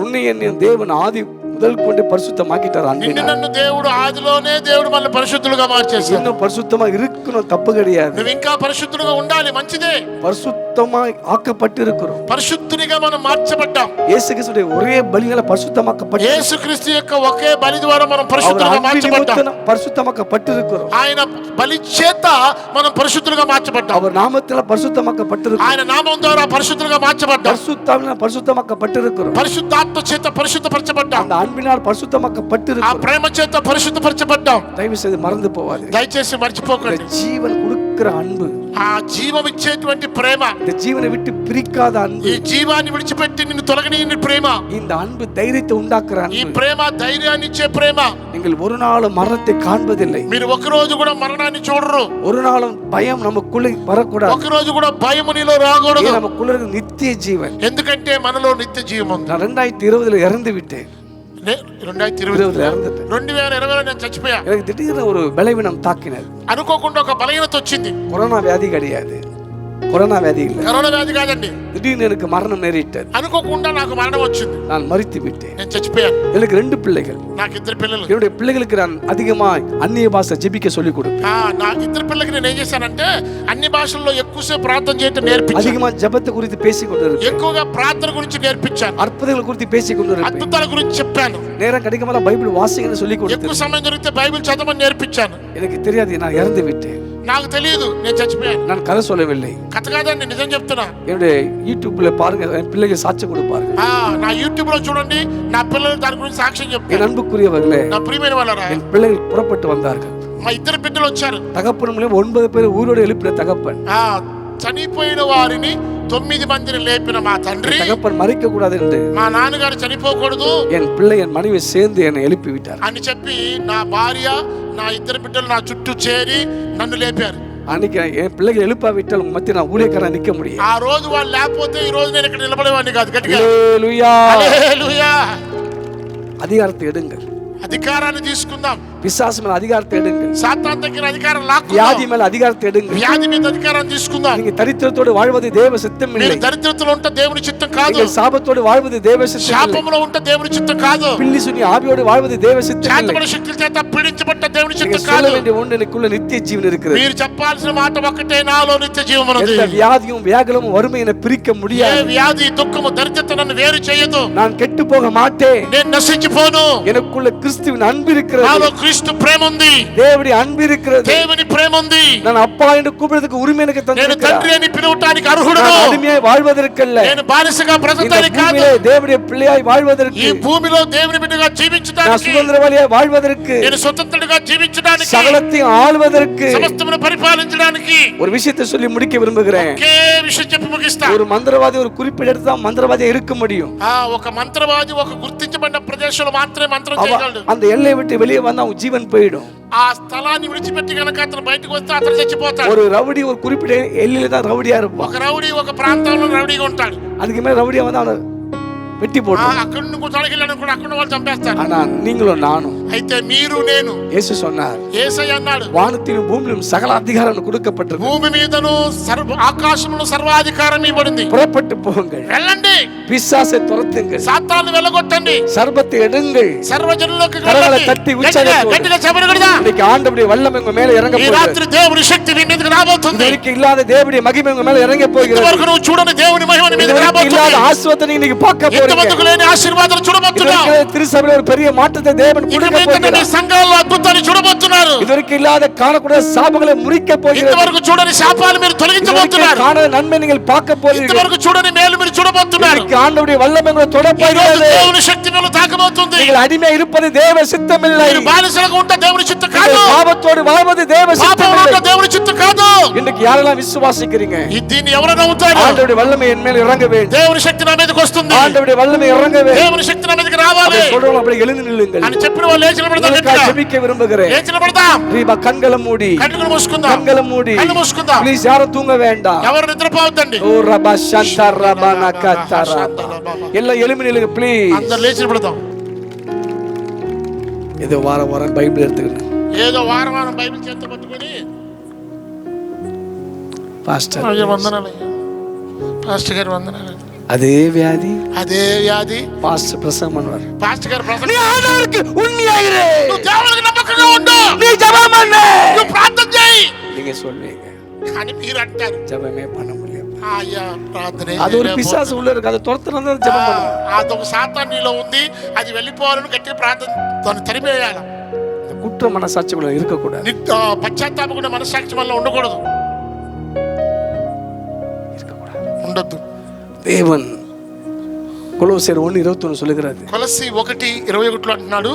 உன்னை என் தேவன் ஆதி முதல் கொண்டு பரிசுத்தமாக்கிட்டார். నిన్ను నన్ను దేవుడు ఆదిలోనే దేవుడు మనల్ని పరిశుద్ధులుగా మార్చేశాడు. இன்னும் பரிசுத்தமா இருக்கணும், தப்பு கிடையாது. నువ్వు ఇంకా పరిశుద్ధులుగా ఉండాలి, మంచిదే. பரிசுத்தமா ஆக்கப்பட்டிருக்கிறோம். పరిశుద్ధునిగా మనం మార్చబడ్డాం. இயேசு கிறிஸ்துவின் ஒரே பலியால பரிசுத்தமாக்கப்பட்டு, యేసుక్రీస్తు యొక్క ఒకే బలి ద్వారా మనం పరిశుద్ధులుగా మార్చబడ్డాం. பரிசுத்தமாக்கப்பட்டிருக்கிறோம். ఆయన బలి చేత మనం పరిశుద్ధులుగా మార్చబడ్డాం. அவர் நாமத்தில பரிசுத்தமாக்கப்பட்டிருக்கிறோம். ఆయన నామం ద్వారా పరిశుద్ధులుగా మార్చబడ్డాం. பரிசுத்தாவினால் பரிசுத்தமாக்கப்பட்டிருக்கிறோம். పరిశుద్ధాత్మ చేత పరిశుద్ధపరచబడ్డాం. அந்த అన్பினால் ఆ பரிசுத்தமாக்கப்பட்டிருக்கிறோம். ప్రేమ చేత పరిశుద్ధపరచబడ్డాం. தயவு செய்து மறந்து போவாதே. దయచేసి మర్చిపోకండి. ஜீவன் கொடுக்கிற அன்பு, ఆ జీవం ఇచ్చేటువంటి ప్రేమ, இந்த ஜீவனை விட்டு பிரிக்காத அன்பு, ఈ జీవాన్ని విడిచిపెట్టి నిన్ను తొలగని ప్రేమ, இந்த அன்பு தைரியத்தை உண்டாக்குற ఈ அன்பு. ప్రేమ ధైర్యాన్ని ఇచ్చే ప్రేమ. நீங்கள் ஒரு நாளும் மரணத்தை காண்பதில்லை. మీరు ఒక రోజు కూడా మరణాన్ని చూడరు. ஒரு நாளும் பயம் நமக்குள்ள வரக்கூடாது. ఒక రోజు కూడా భయం నీలో రాకూడదు. நமக்குள்ள இருக்கிற நித்திய ஜீவன். ఎందుకంటే మనలో నిత్య జీవం ఉంది. நான் 2020 இறந்து விட்டேன். 2020 இறந்துட்டேன். 2020లో నేను చచ్చిపోయా. எனக்கு திடீர்னு ஒரு பலவீனம் தாக்கினது. అనుకోకుండా ఒక బలహీనత వచ్చింది. கொரோனா வியாதி கிடையாது, கொரோனா வியாதி இல்லை, కరోనా వ్యాధి కాదండి. திடீர்னு எனக்கு மரணம் நேரிட்டது. అనుకోకుండా నాకు మరణం వచ్చింది. நான் மரித்து விட்டேன். నేను చచ్చిపోయాను. எனக்கு 2 பிள்ளைகள். నాకు 2 పిల్లలు. என்னுடைய பிள்ளைகளுக்கு நான் அதிகமா அந்நிய பாஷை ஜெபிக்க சொல்லிக் கொடுப்பேன். నా 2 పిల్లలకి నేను ఏం చేశానంటే అన్ని భాషల్లో ఎక్కువసేపు ప్రార్థన చేయడం నేర్పించాను. அதிகமா ஜெபத்தை குறித்து பேசிக் கொண்டிருப்பேன். ఎక్కువగా ప్రార్థన గురించి నేర్పించాను. அற்புதங்கள் குறித்து பேசிக் கொண்டிருப்பேன். అద్భుతాల గురించి చెప్పాను. நேரம் கிடைக்கும்போது பைபிள் வாசிங்கன்னு சொல்லிக் ఎక్కువ கொடுத்தேன். సమయం దొరికితే బైబిల్ చదవమని నేర్పించాను. எனக்கு தெரியாது, நான் இறந்து விட்டேன். నాకు తెలియదు నేను చచ్చిపోయాను. நான் கதை சொல்லவில்லை. కథ కాదండి, నిజం చెప్తున్నా. என்னுடைய யூடியூப்ல பாருங்க, என் பிள்ளைக்கு சாட்சி கொடுப்பாரு. నా యూట్యూబ్ లో చూడండి, నా పిల్లలు దాని గురించి సాక్ష్యం என் చెప్తారు. அன்புக்குரியவர்களே, నా ప్రియమైన వాళ్ళరా, என் பிள்ளைகள் புறப்பட்டு வந்தார்கள். మా ఇద్దరు బిడ్డలు వచ్చారు. தகப்பன் மூலம் 9 பேர் ஊரோடு எழுப்பின தகப்பன். చనిపోయిన వారిని 9 మందిని లేపిన మా తండ్రి, தகப்பன் மறிக்க கூடாது என்று మా నాన్నగారు చనిపోకూడదు என் பிள்ளை என் மனைவி சேர்ந்து என்னை எழுப்பி விட்டார் అని చెప్పి నా భార్య నా ఇద్దరు బిడ్డలు నా చుట్టూ చేరి నన్ను లేపారు. அன்னைக்கு என் பிள்ளைகள் எழுப்பாவிட்டால் மத்திய நான் ஊழியக்காரன் நிக்க முடியும். ఆ రోజు వాళ్ళు లేకపోతే ఈ రోజు నేను ఇక్కడ నిలబడేవాడిని కాదు. గట్టిగా ஹல்லேலூயா. హల్లెలూయా. அதிகாரத்தை எடுங்கள். అధికారాన్ని తీసుకుందాం. பிசாசு மேல அதிகாரத்தை எடுங்கள். సాతాను దగ్గర అధికారం లాక్కుందాం. வியாதி மேல அதிகாரத்தை எடுங்கள். వ్యాధి మీద అధికారం తీసుకుందాం. நீங்க தரித்திரத்தோடு வாழ்வது தேவ சித்தம் இல்லை. మీరు దరిద్రతలో ఉంటే దేవుని చిత్తం కాదు. நீங்க சாபத்தோடு வாழ்வது தேவ சித்தம் இல்லை. శాపములో ఉంటే దేవుని చిత్తం కాదు. பில்லி சுனி ஆவியோடு வாழ்வது தேவ சித்தம் இல்லை. శాతముల శక్తుల చేత పీడించబడ్డ దేవుని நீங்க చిత్తం சொல்ல కాదు. வேண்டிய ஒன்று, எனக்குள்ள நித்திய ஜீவன் இருக்கிறது. మీరు చెప్పాల్సిన మాట ఒక్కటే, నాలో నిత్య జీవం ఉన్నది. எந்த வியாதியும் வியாகுலமும் வறுமையை பிரிக்க ఏ முடியாது. వ్యాధి దుఃఖము దరిద్రత నన్ను వేరు చేయదు. நான் கெட்டு போக மாட்டேன். నేను నశించిపోను. எனக்குள்ள கிறிஸ்துவின் அன்பு இருக்கிறது. నాలో క్రీస్తు ప్రేమ ఉంది. தேவனுடைய அன்பு இருக்கிறது. దేవుని ప్రేమ ఉంది. நான் அப்பா என்று கூப்பிடுறதுக்கு உரிமை எனக்கு నేను தந்திருக்கிறார். తండ్రి అని పిలువటానికి అర్హుడను. நான் அடிமையாய் வாழ்வதற்கல்ல, నేను బానిసగా இந்த బ్రతకడానికి కాదు. பூமியிலே தேவனுடைய பிள்ளையாய் வாழ்வதற்கு, ఈ భూమిలో దేవుని బిడ్డగా நான் జీవించడానికి, சுதந்திரவாளியாய் வாழ்வதற்கு, నేను స్వతంత్రుడిగా జీవించడానికి, சகலத்தையும் ஆள்வதற்கு సమస్తమును పరిపాలించడానికి ஒரு விஷயத்தை சொல்லி முடிக்க விரும்புகிறேன். ఒకే విషయం చెప్పి ముగిస్తా. ஒரு மந்திரவாதி ஒரு குறிப்பிட்ட இடத்துல தான் மந்திரவாதியா இருக்க முடியும். ఒక మంత్రవాది ఒక గుర్తించబడిన ప్రదేశంలో మాత్రమే మంత్రం చేయగలడు. அந்த எல்லையை விட்டு வெளியே வந்தா அவன் ஜீவன் போயிடும். ఆ స్థలాన్ని విడిచిపెట్టి గనక అతను బయటకు వస్తే అతను చచ్చిపోతాడు. ஒரு ரவுடி ஒரு குறிப்பிட்ட எல்லையில தான் ரவுடியா இருப்பான். ఒక రౌడీ ఒక ప్రాంతంలో రౌడీగా ఉంటాడు. அதுக்கு மேல ரவுடியா வந்து அவனை வெட்டி போட்டு, అక్కడ నుంచి తొలగిల్లను కూడా అక్కడ వాళ్ళు చంపేస్తారు. ஆனா நீங்களும் நானும், అయితే మీరు నేను, இயேசு சொன்னார், యేసయ్య అన్నాడు, வானத்திலும் பூமியிலும் சகல அதிகாரம் கொடுக்கப்பட்டிருக்கு. భూమి మీదను ఆకాశంలో సర్వాధికారం ఇవ్వబడింది. புறப்பட்டு போங்கள், వెళ్ళండి, பிசாசை துரத்துங்கள், సాతాను వెళ్ళగొట్టండి, சர்பத்தை எடுங்கள், సర్వజనులకు కరగల తట్టి ఉచ్చారించు. గట్టిగా చెప్పని కొడదాం. இன்னைக்கு ஆண்டவருடைய வல்லமை உங்க மேல இறங்க ఈ போகுது. రాత్రి దేవుని శక్తి నీ మీదకి రాబోతుంది. இதுவரைக்கும் இல்லாத தேவனுடைய மகிமை உங்க மேல இறங்க போகிறது. ఇంతవరకు నువ్వు చూడని దేవుని మహిమ నీ మీదకి இதுவரைக்கும் రాబోతుంది. இல்லாத ஆசீர்வாதத்தை நீங்க இன்னைக்கு பார்க்க போறீங்க. ఇంతవరకు లేని ఆశీర్వాదాలు చూడబోతున్నావు. இதுவரைக்கும் திருச்சபையில ஒரு பெரிய மாற்றத்தை தேவன் ఇక கொடுக்க మీద నీ போகிறார். సంఘాల్లో అద్భుతాన్ని చూడబోతున్నారు. இதுவரைக்கும் இல்லாத காணக்கூடிய சாபங்களை முறிக்க போகிறது. ఇంతవరకు చూడని శాపాలు మీరు తొలగించబోతున్నారు. காண நன்மை நீங்கள் பார்க்க போறீர்கள். ఇంతవరకు చూడని మేలు మీరు చూడబోతున్నారు. இன்னைக்கு ஆண்டவருடைய வல்லமை உங்களை தொட ఈ రోజు போகிறது. దేవుని శక్తి మీరు తాకబోతుంది. நீங்கள் அடிமை இருப்பது தேவ சித்தம் இல்லை. మీరు బానిసలుగా ఉంటే దేవుని చిత్తం కాదు. நீங்கள் பாவத்தோடு வாழ்வது தேவ சித்தம் పాపంలో இல்லை. ఉంటే దేవుని చిత్తం కాదు. இன்னைக்கு யாரெல்லாம் விசுவாசிக்கிறீங்க, దీన్ని ఎవరు నమ్ముతారు? ஆண்டவருடைய வல்லமை என் மேல் இறங்க வேண்டும். దేవుని శక్తి నా మీదకి వస్తుంది. ஆண்டவருடைய வல்லமை இறங்க வேண்டும். దేవుని శక్తి నా మీదకి రావాలి சொல்றவங்க அப்படி எழுந்து நில்லுங்கள். అని చెప్పిన వాళ్ళు లేచి నిలబడదాం. உங்களுக்காக ஜெபிக்க விரும்புகிறேன். లేచి నిలబడదాం. ரீபா கண்களை மூடி, కన్నులు మూసుకుందాం. கண்களை மூடி, కళ్ళు మూసుకుందాం. ప్లీజ్ யாரும் தூங்க வேண்டாம். ఎవరు నిద్రపోవద్దండి. ஓ ரபா சந்தா ரபா நகதரா, எல்லாம் எழும்பி நில்லுங்க ப்ளீஸ். అందరు లేచి నిలబడదాం. ஏதோ வாரம் வாரம் பைபிள் எடுத்துக்கணும். ఏదో వారం వారం బైబిల్ చేత పట్టుకొని பாஸ்டர், అయ్యో వందనాలయ్యా, పాస్టర్ గారు వందనాలు. அதே வியாதி, అదే వ్యాధి பாஸ்டர் பிரசங்கம் பண்ணுவார். పాస్టర్ గారు ప్రసంగం. நீ ஆண்டவருக்கு உண்மையாயிரு, నువ్వు దేవునికి నమ్మకంగా ఉండు, நீ ஜெபம் பண்ணு, నువ్వు ప్రార్థన చేయి நீங்க சொல்வீங்க. అని మీరు అంటారు. ஜெபமே பண்ண முடியாது. అయ్యా ప్రార్థన அது ஒரு பிசாசு உள்ள இருக்கு, அதை துரத்துறது ஜெபம் பண்ணுவோம். అదొక సాతాను నీలో ఉంది, అది వెళ్ళిపోవాలని గట్టిగా ప్రార్థన దాన్ని తరిమేయాల. குற்ற மனசாட்சிக்குள்ள இருக்கக்கூடாது. పశ్చాత్తాపం కూడా మనస్సాక్షి వల్ల ఉండకూడదు, ఉండొద్దు. தேவன் கொலோசியர் 1:21 சொல்லுகிறாரு, కొలస్సీ 1:21 అంటున్నాడు,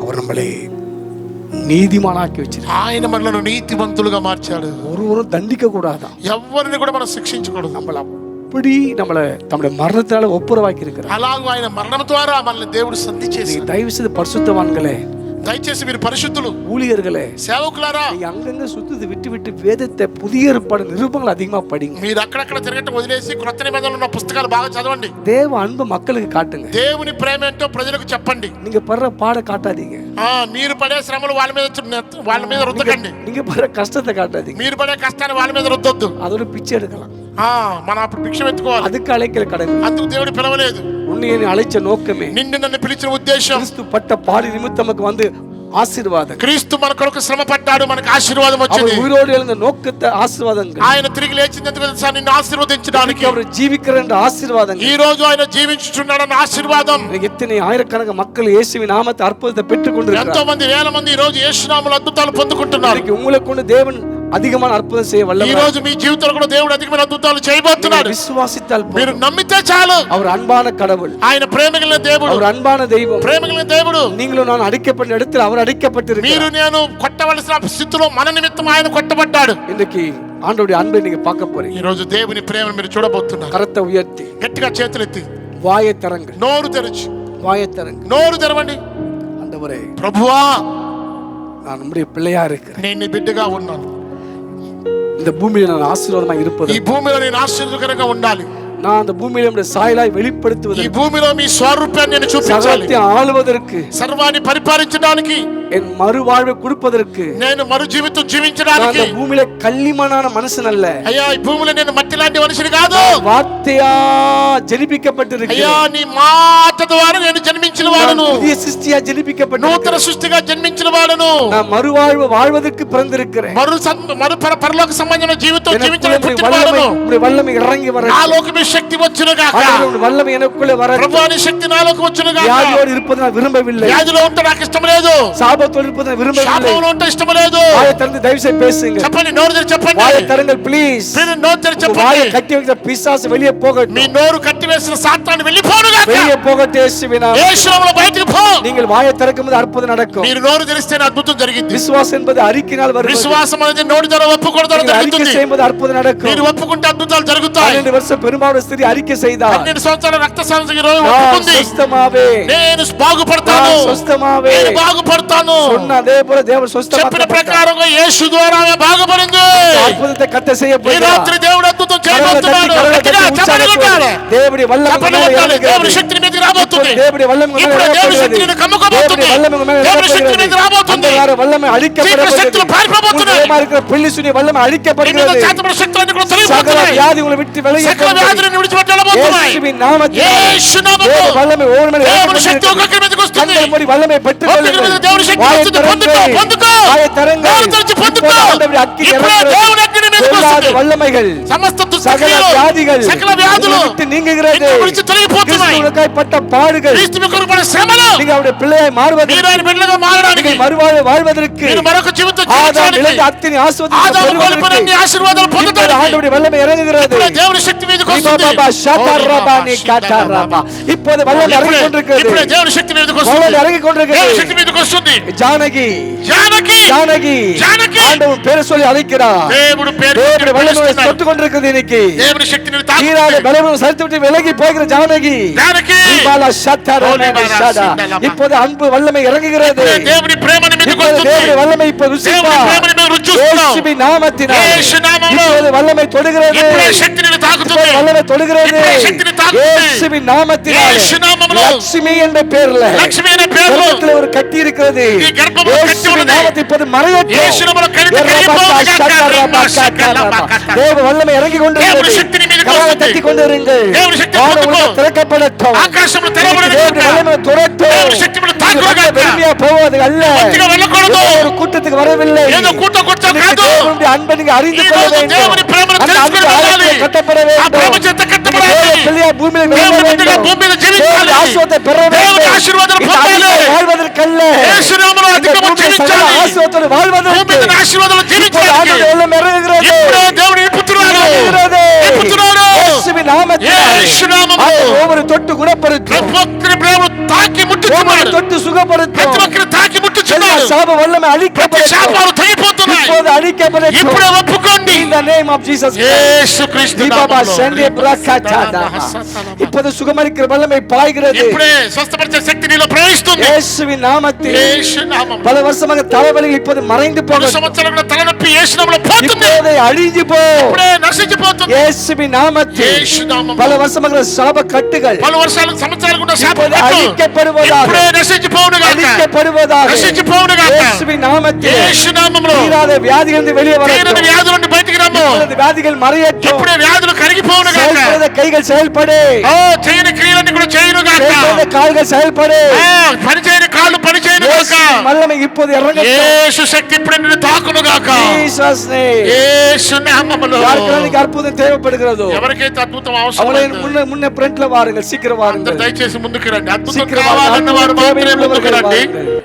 அவர் நம்மளை நீதிமானாக்கி வச்சிருக்கார். ఆయన మనలను నీతివంతులుగా మార్చాడు. ஒருவரும் தண்டிக்க கூடாதான், ఎవరిని కూడా మనం శిక్షించకూడదు. நம்மள அப்படி நம்மள தம்முடைய மரணத்தால ஒப்புரவாக்கி இருக்கிறார். అలాగూ ఆయన మరణం ద్వారా మనల్ని దేవుడు సంధి చేసి. தயவு செய்து பரிசுத்தவான்களே, దయచేసి మీరు పరిశుద్ధులు, ஊழியர்களே, సేవకులారా, நீங்க அங்கங்க சுத்தத்தை விட்டு விட்டு வேதத்தை புதிய ஏற்பாடு நிருபங்கள் அதிகமா படிங்க. మీరు అక్కడక్కడ తిరగటం వదిలేసి క్రొత్త నిబంధనలో ఉన్న పుస్తకాలు బాగా చదవండి. தேவ அன்பு மக்களுக்கு காட்டுங்க. దేవుని ప్రేమ ఏంటో ప్రజలకు చెప్పండి. நீங்க படுற பாட காட்டாதீங்க. మీరు పడే శ్రమలు వాళ్ళ మీద రుద్దకండి. நீங்க படுற கஷ்டத்தை காட்டாதீங்க. మీరు పడే కష్టాన్ని వాళ్ళ మీద రుద్దొద్దు. அதோட பிச்சை எடுக்கலாம். మనం అప్పుడు భిక్షం ఎత్తుకోవాలి. அதுக்கு அழைக்கிற கடமை. అందుకు దేవుడు పిలవలేదు. உன்னை அழைச்ச நோக்கமே, నిన్ను నన్ను పిలిచిన ఉద్దేశం, கிறிஸ்து பட்ட பாடு நிமித்தம் நமக்கு வந்து ஆசீர்வாதங்கள். క్రీస్తు మన కొరకు శ్రమ పడ్డాడు, మనకు ఆశీర్వాదం அவர் వచ్చింది. உயிரோடு எழுந்த நோக்கத்தை ஆசீர்வாதங்கள். ఆయన తిరిగి లేచినందుకు తెలుసా నిన్ను ఆశీర్వదించడానికి. அவர் ஜீவிக்கிற ஆசீர்வாதங்கள். ఈ రోజు ఆయన జీవించుచున్నాడన్న ఆశీర్వాదం. இத்தனை ஆயிரக்கணக்கான மக்கள் இயேசுவின் நாமத்தை அற்புதத்தை பெற்றுக் கொண்டிருக்கிறார்கள். ఎంతో మంది వేల మంది ఈ రోజు యేసు నామములో అద్భుతాలు పొందుకుంటున్నారు. உங்களை கொண்டு தேவன் அதிகமான அற்புதம் செய்ய வல்லவர். ఈ రోజు మీ జీవితంలో కూడా దేవుడు అధికమైన అద్భుతాలు చేయబోతున్నాడు. విశ్వాసిத்தால் మీరు నమ్మితే చాలు. அவர் అన్பான கடவுள். ఆయన ప్రేమగల దేవుడు. அவர் అన్பான தெய்வம். ప్రేమగల దేవుడు. நீங்களும் நான் அடிக்கப்பட்ட இடத்தில் அவர் அடிக்கப்பட்டிருக்கிறார். మీరు నేను కొట్టవలసిన స్థితిలో మన నిమిత్తం ఆయన కొట్టబడ్డాడు. இன்னைக்கு ஆண்டவருடைய அன்பை நீங்க பார்க்க போறீங்க. ఈ రోజు దేవుని ప్రేమను మీరు చూడబోతున్నారు. కరத்தை ఉయర్తి గట్టిగా చేతులెత్తి వాயை తరంగ నోరు తెరచి வாயை தரங்க. నోరు తెరవండి. ஆண்டவரே, ప్రభువా நான் நம்முடைய பிள்ளையா இருக்கிறேன். నేను నీ బిడ్డగా ఉన్నాను. இந்த பூமியில நான் ஆசீர்வாதமா இருப்பது. ఈ భూమిలో నేను ఆశీర్వాదకరంగా ఉండాలి. நான் அந்த பூமியில நம்முடைய சாயலாய் வெளிப்படுத்துவது. ఈ భూమిలో మీ స్వరూపాన్ని నేను చూపించాలి. సర్వத்தை ఆளுவதற்கு, సర్వాన్ని పరిపాలించడానికి, என் மறுவாழ்வை கொடுப்பதற்கு, నేను మరు జీవితం జీవించడానికి. நான் பூமியில கல்லிமனான மனுஷன் அல்ல. అయ్యా ఈ భూమిలో నేను మట్టి లాంటి మనిషిని కాదు. வார்த்தையா ஜனிப்பிக்கப்பட்டிருக்கிறேன். అయ్యా నీ మాట ద్వారా నేను జన్మించిన వాడను. புதிய சிருஷ்டியா ஜனிப்பிக்கப்பட்டிருக்கிறேன். నూతన సృష్టిగా జన్మించిన వాడను. நான் மறுவாழ்வு வாழ்வதற்கு பிறந்திருக்கிறேன். పరలోక సంబంధమైన జీవితం జీవించడానికి పుట్టిన వాడను. వల్లమి ఇరంగి వర నాలోకి శక్తి వచ్చును గాక. వల్లమి எனக்குள்ளே వర ప్రభువాని శక్తి నాలోకి వచ్చును గాక. వ్యాధిயோடு இருப்பது நான் விரும்பவில்லை. వ్యాధిలో ఉంటే నాకు ఇష్టం లేదు. சாபத்தோடு இருப்பது நான் விரும்பவில்லை. శాపంలో ఉంటే ఇష్టం లేదు. வாயை திறந்து தயவு செய்து பேசுங்க. చెప్పండి, నోరు తెరిచి చెప్పండి. வாயை திறங்கள் ప్లీజ్. మీరు నోరు తెరిచి చెప్పండి. வாயை கட்டி வைக்கிற பிசாசு வெளியே போகட்டும். మీ నోరు కట్టి వేసిన సాతాను వెళ్ళిపోను గాక. வெளியே போகட்டும் இயேசுவின் நாமத்தில். యేసు నామములో బయటికి పో. நீங்கள் வாயை திறக்கும்போது அற்புதம் நடக்கும். మీరు నోరు తెరిస్తేనే అద్భుతం జరిగింది. విశ్వాసం என்பது அறிக்கையினால் வருவது. విశ్వాసం అనేది నోటి ద్వారా ఒప్పుకోవడం ద్వారా அறிக்கை జరుగుతుంది. செய்யும்போது அற்புதம் நடக்கும். మీరు ఒప్పుకుంటే అద్భుతాలు జరుగుతాయి. 12 வருஷம் பெருமாளுடைய ஸ்திரீ அறிக்கை செய்தார். 12 సంవత్సరాల రక్తస్రావం ఒప్పుకుంది. స్వస్థమావే, నేను బాగుపడతాను, స్వస్థమావే, నేను బాగుపడతాను சொன்ன அதே போல தேவன் చెప్పిన స్వస్థమాக்கப்பட்டார். ప్రకారంగా యేసు ద్వారా ఆమె బాగుపడింది. అద్భుతத்தை కట్ట செய்ய ఈ போகிறார். రాత్రి దేవుడు అద్భుతం చేయబోతున్నాడు. గట్టిగా చెప్పండి కొట్టాలి. దేవుడి వల్లమి చెప్పండి కొట్టాలి. దేవుడి శక్తి మీదకి రాబోతుంది. దేవుడి వల్లమి ఇప్పుడు దేవుడి శక్తి నిన్ను కమ్ముకోబోతుంది. దేవుడి శక్తి మీదకి రాబోతుంది. వల్లమి అழிக்கப்படுகிறது. శక్తులు పారిపోబోతున్నాయి. இருக்கிற பிள்ளிசுனி వల్లమి అழிக்கப்படுகிறது. నిన్ను చేతపడే శక్తులన్నీ కూడా సకల తొలగిపోతున్నాయి. వ్యాధులను విడిచి సకల వెళ్ళిపోతుంది. వ్యాధులను విడిచిపెట్టి వెళ్ళబోతున్నాయి. యేసువిன் నామத்தில் యేసు నామములో దేవుడి వల్లమి ఓవర్ మీద దేవుడి శక్తి ఒక్కొక్కరి మీదకి వస్తుంది. கண்கள் மூடி வல்லமை பெற்றுக்கொள்ளுங்கள். దేవుడి శక్తి వస్తుంది. పొందుకో, పొందుకో. வாயை திறங்கள். నోరు తెరిచి పొందుకో. ஆண்டவருடைய அக்கினி ఇప్పుడే இறங்குகிறது. దేవుని అగ్ని మీదకి వస్తుంది. வல்லமைகள், సమస్త சகல దుఃఖాలు, வியாதிகள் సకల వ్యాధులు விட்டு நீங்குகிறது. నిన్ను విడిచి తొలగిపోతున్నాయి. கிறிஸ்துவுக்காய் பட்ட பாடுகள், క్రీస్తు మీ కొరకు పడే శ్రమలు நீங்க அவருடைய பிள்ளையாய் மாறுவதற்கு, మీరు ఆయన బిడ్డలుగా మారడానికి, நீங்கள் மறுவாழ்வு வாழ்வதற்கு, మీరు మరొక జీవితం ஆதாம் జీవించడానికి, இழந்த அத்தனை ஆசீர்வாதத்தை ఆదాము பெறுவதற்கு, కోల్పోయిన ఆశీర్వాదాలు இப்பொழுது పొందడానికి ஆண்டவருடைய வல்லமை இறங்குகிறது. ఇప్పుడే దేవుని శక్తి మీదకి వస్తుంది. பாபா ஷாதாராபானி காதாராபா. இப்போது வல்லமை இறங்கிக் கொண்டிருக்கிறது. ఇప్పుడే దేవుని శక్తి మీదకి வல்லமை వస్తుంది. இறங்கிக் దేవుని கொண்டிருக்கிறது. శక్తి మీదకి వస్తుంది. ஜானகி, జానకి, ஜானகி, జానకి. ஆண்டவன் பேரை சொல்லி அழைக்கிறார். దేవుడు పేరు தேவனுடைய வல்லமை పిలుస్తున్నాడు. தொட்டு கொண்டிருக்கிறது இன்னைக்கு. దేవుని శక్తిని தீராத తాకుతుంది. பலவீனம் சரித்து விட்டு விலகி போகிற ஜானகி, జానకి, தீபாலா ஷாதாராபானி ஷாதா. இப்போது அன்பு வல்லமை இறங்குகிறது. ఇప్పుడే దేవుని ప్రేమని మీదకి இப்போது వస్తుంది. தேவனுடைய வல்லமை இப்ப దేవుని ருசிப்பா. ప్రేమని మేము రుచిస్తున్నాం. இயேசுவின் நாமத்தினால் యేసు నామములో இப்போது வல்லமை தொடுகிறது. ఇప్పుడే శక్తిని இப்போது తాకుతుంది. வல்லமை தொடுகிறது. ఇప్పుడే శక్తిని తాకుతుంది. இயேசுவின் நாமத்தினால் యేసు నామములో லட்சுமி என்ற பெயர்ல లక్ష్మి అనే పేరులో கர்ப்பத்தில் ஒரு கட்டி இருக்கிறது. ఈ గర్భములో కట్టి இயேசுவின் ఉన్నది. நாமத்தில் இப்போது மறையட்டும். యేసు నామములో కలిపి தேவ வல்லமை இறங்கி దేవుని கொண்டிருக்கிறது. శక్తిని మీదకి கரங்களை వస్తుంది. தட்டி கொண்டிருங்கள். దేవుని శక్తి வானம் పొందుకో. உங்களுக்கு திறக்கப்படட்டும். ఆకాశములు இன்னைக்கு తెరవబడను தேவனுடைய గాక. வல்லமை துரட்டும். దేవుని శక్తి మీద తాకుగాక. இது வெறுமையா போவது அல்ல. కొద్దిగా వెళ్ళకూడదు. ஏதோ ஒரு கூட்டத்துக்கு வரவில்லை. ఏదో కూట కూర్చో இன்னைக்கு కాదు. தேவனுடைய அன்பை நீங்க அறிந்து ఈ கொள்ள రోజు வேண்டும். దేవుని ప్రేమను அந்த அன்பு తెలుసుకొని ஆழத்தில் వెళ్ళాలి. கட்டப்பட ఆ வேண்டும். ప్రేమ చేత కట్టబడాలి. தேவ பிள்ளையார் பூமியில் விளங்க దేవుని బిడ్డగా வேண்டும். భూమి మీద జీవించాలి. தேவனுடைய ஆசீர்வாதத்தை பெற దేవుని வேண்டும். ఆశీర్వాదాలు இந்த పొందాలి. அன்பை வாழ்வதற்கல்ல. యేసు నామములో இந்த అధికము பூமியில் சகல జీవించాలి. ஆசீர்வாதத்தோடு భూమి வாழ்வதற்கு మీద ఆశీర్వాదాలు இப்போது జీవించాలి. ஆண்டவருடைய வல்லமை இறங்குகிறது. ఇప్పుడే దేవుని నింపుతున్నాడు. இறங்குகிறது. నింపుతున్నాడు. இயேசுவின் நாமத்தினால் యేసు నామములో அவர் ஒவ்வொரு தொட்டு குணப்படுத்தும். ప్రతి ఒక్కరి ప్రేమను తాకి ஒவ்வொரு ముట్టుచున్నాడు. தொட்டு சுகப்படுத்தும். ప్రతి ఒక్కరి తాకి எல்லா ముట్టుచున్నాడు. சாப வல்லமை ప్రతి அழிக்கப்படட்டும். శాపాలు తగ్గిపోతున్నాయి. இப்போது அழிக்கப்படட்டும். ఇప్పుడే ఒప్పుకోండి. In the name of Jesus Christ. యేసు క్రీస్తు தீபாபா నామములో. சென்றிய பிரகாச்சாதா. இப்போது சுகமளிக்கிற வல்லமை பாய்கிறது. ఇప్పుడే స్వస్థపరిచే శక్తి నీలో ప్రవేశిస్తుంది. இயேசுவின் நாமத்தில் యేసు నామములో. பல வருஷமாக தலைவலிகள் இப்போது மறைந்து పలు போகும். సంవత్సరాలుగా తలనొప్పి యేసు నామములో పోతుంది. இப்போது அழிஞ்சு போ. ఇప్పుడే నశించిపోతుంది. இயேசுவின் நாமத்தில் యేసు నామములో. பல வருஷமாக சாப கட்டுகள் పలు సంవత్సరాలు కూడా இப்போது శాపం அழிக்கப்படுவதாக. ఇప్పుడే నశించిపోవును గాక. அழிக்கப்படுவதாக. నశించిపోవును గాక. இயேசுவின் நாமத்தில் యేసు నామములో. தீராத வியாதிகளிலிருந்து வெளியே తీరని வரட்டும். వ్యాధుల నుండి బయటికి రమ్ము. இப்பொழுது வியாதிகள் மறையட்டும். ఇప్పుడే వ్యాధులు కరిగిపోవును గాక. செயல்படுத கைகள் செயல்படு. ఓ చేయని క్రియలన్నీ కూడా చేయును గాక. செயல்படுத கால்கள் செயல்படு. పని చేయని కాళ్ళు పని చేయను గాక. வல்லமை இப்போது இறங்கட்டும். యేసు శక్తి ఇప్పుడు నిన్ను తాకును గాక. Jesus name. యేసు నామములో. யாருக்கு அற்புதம் தேவைப்படுகிறதோ ఎవరికైతే అద్భుతం అవసరం அவங்களே முன்ன ஃப்ரண்ட்ல வாருங்கள், சீக்கிரம் வாருங்கள். దయచేసి ముందుకు రండి. అద్భుతం சீக்கிரம் కావాలన్న வாருங்கள். వారు మాత్రమే ముందుకు రండి. வாருங்கள்.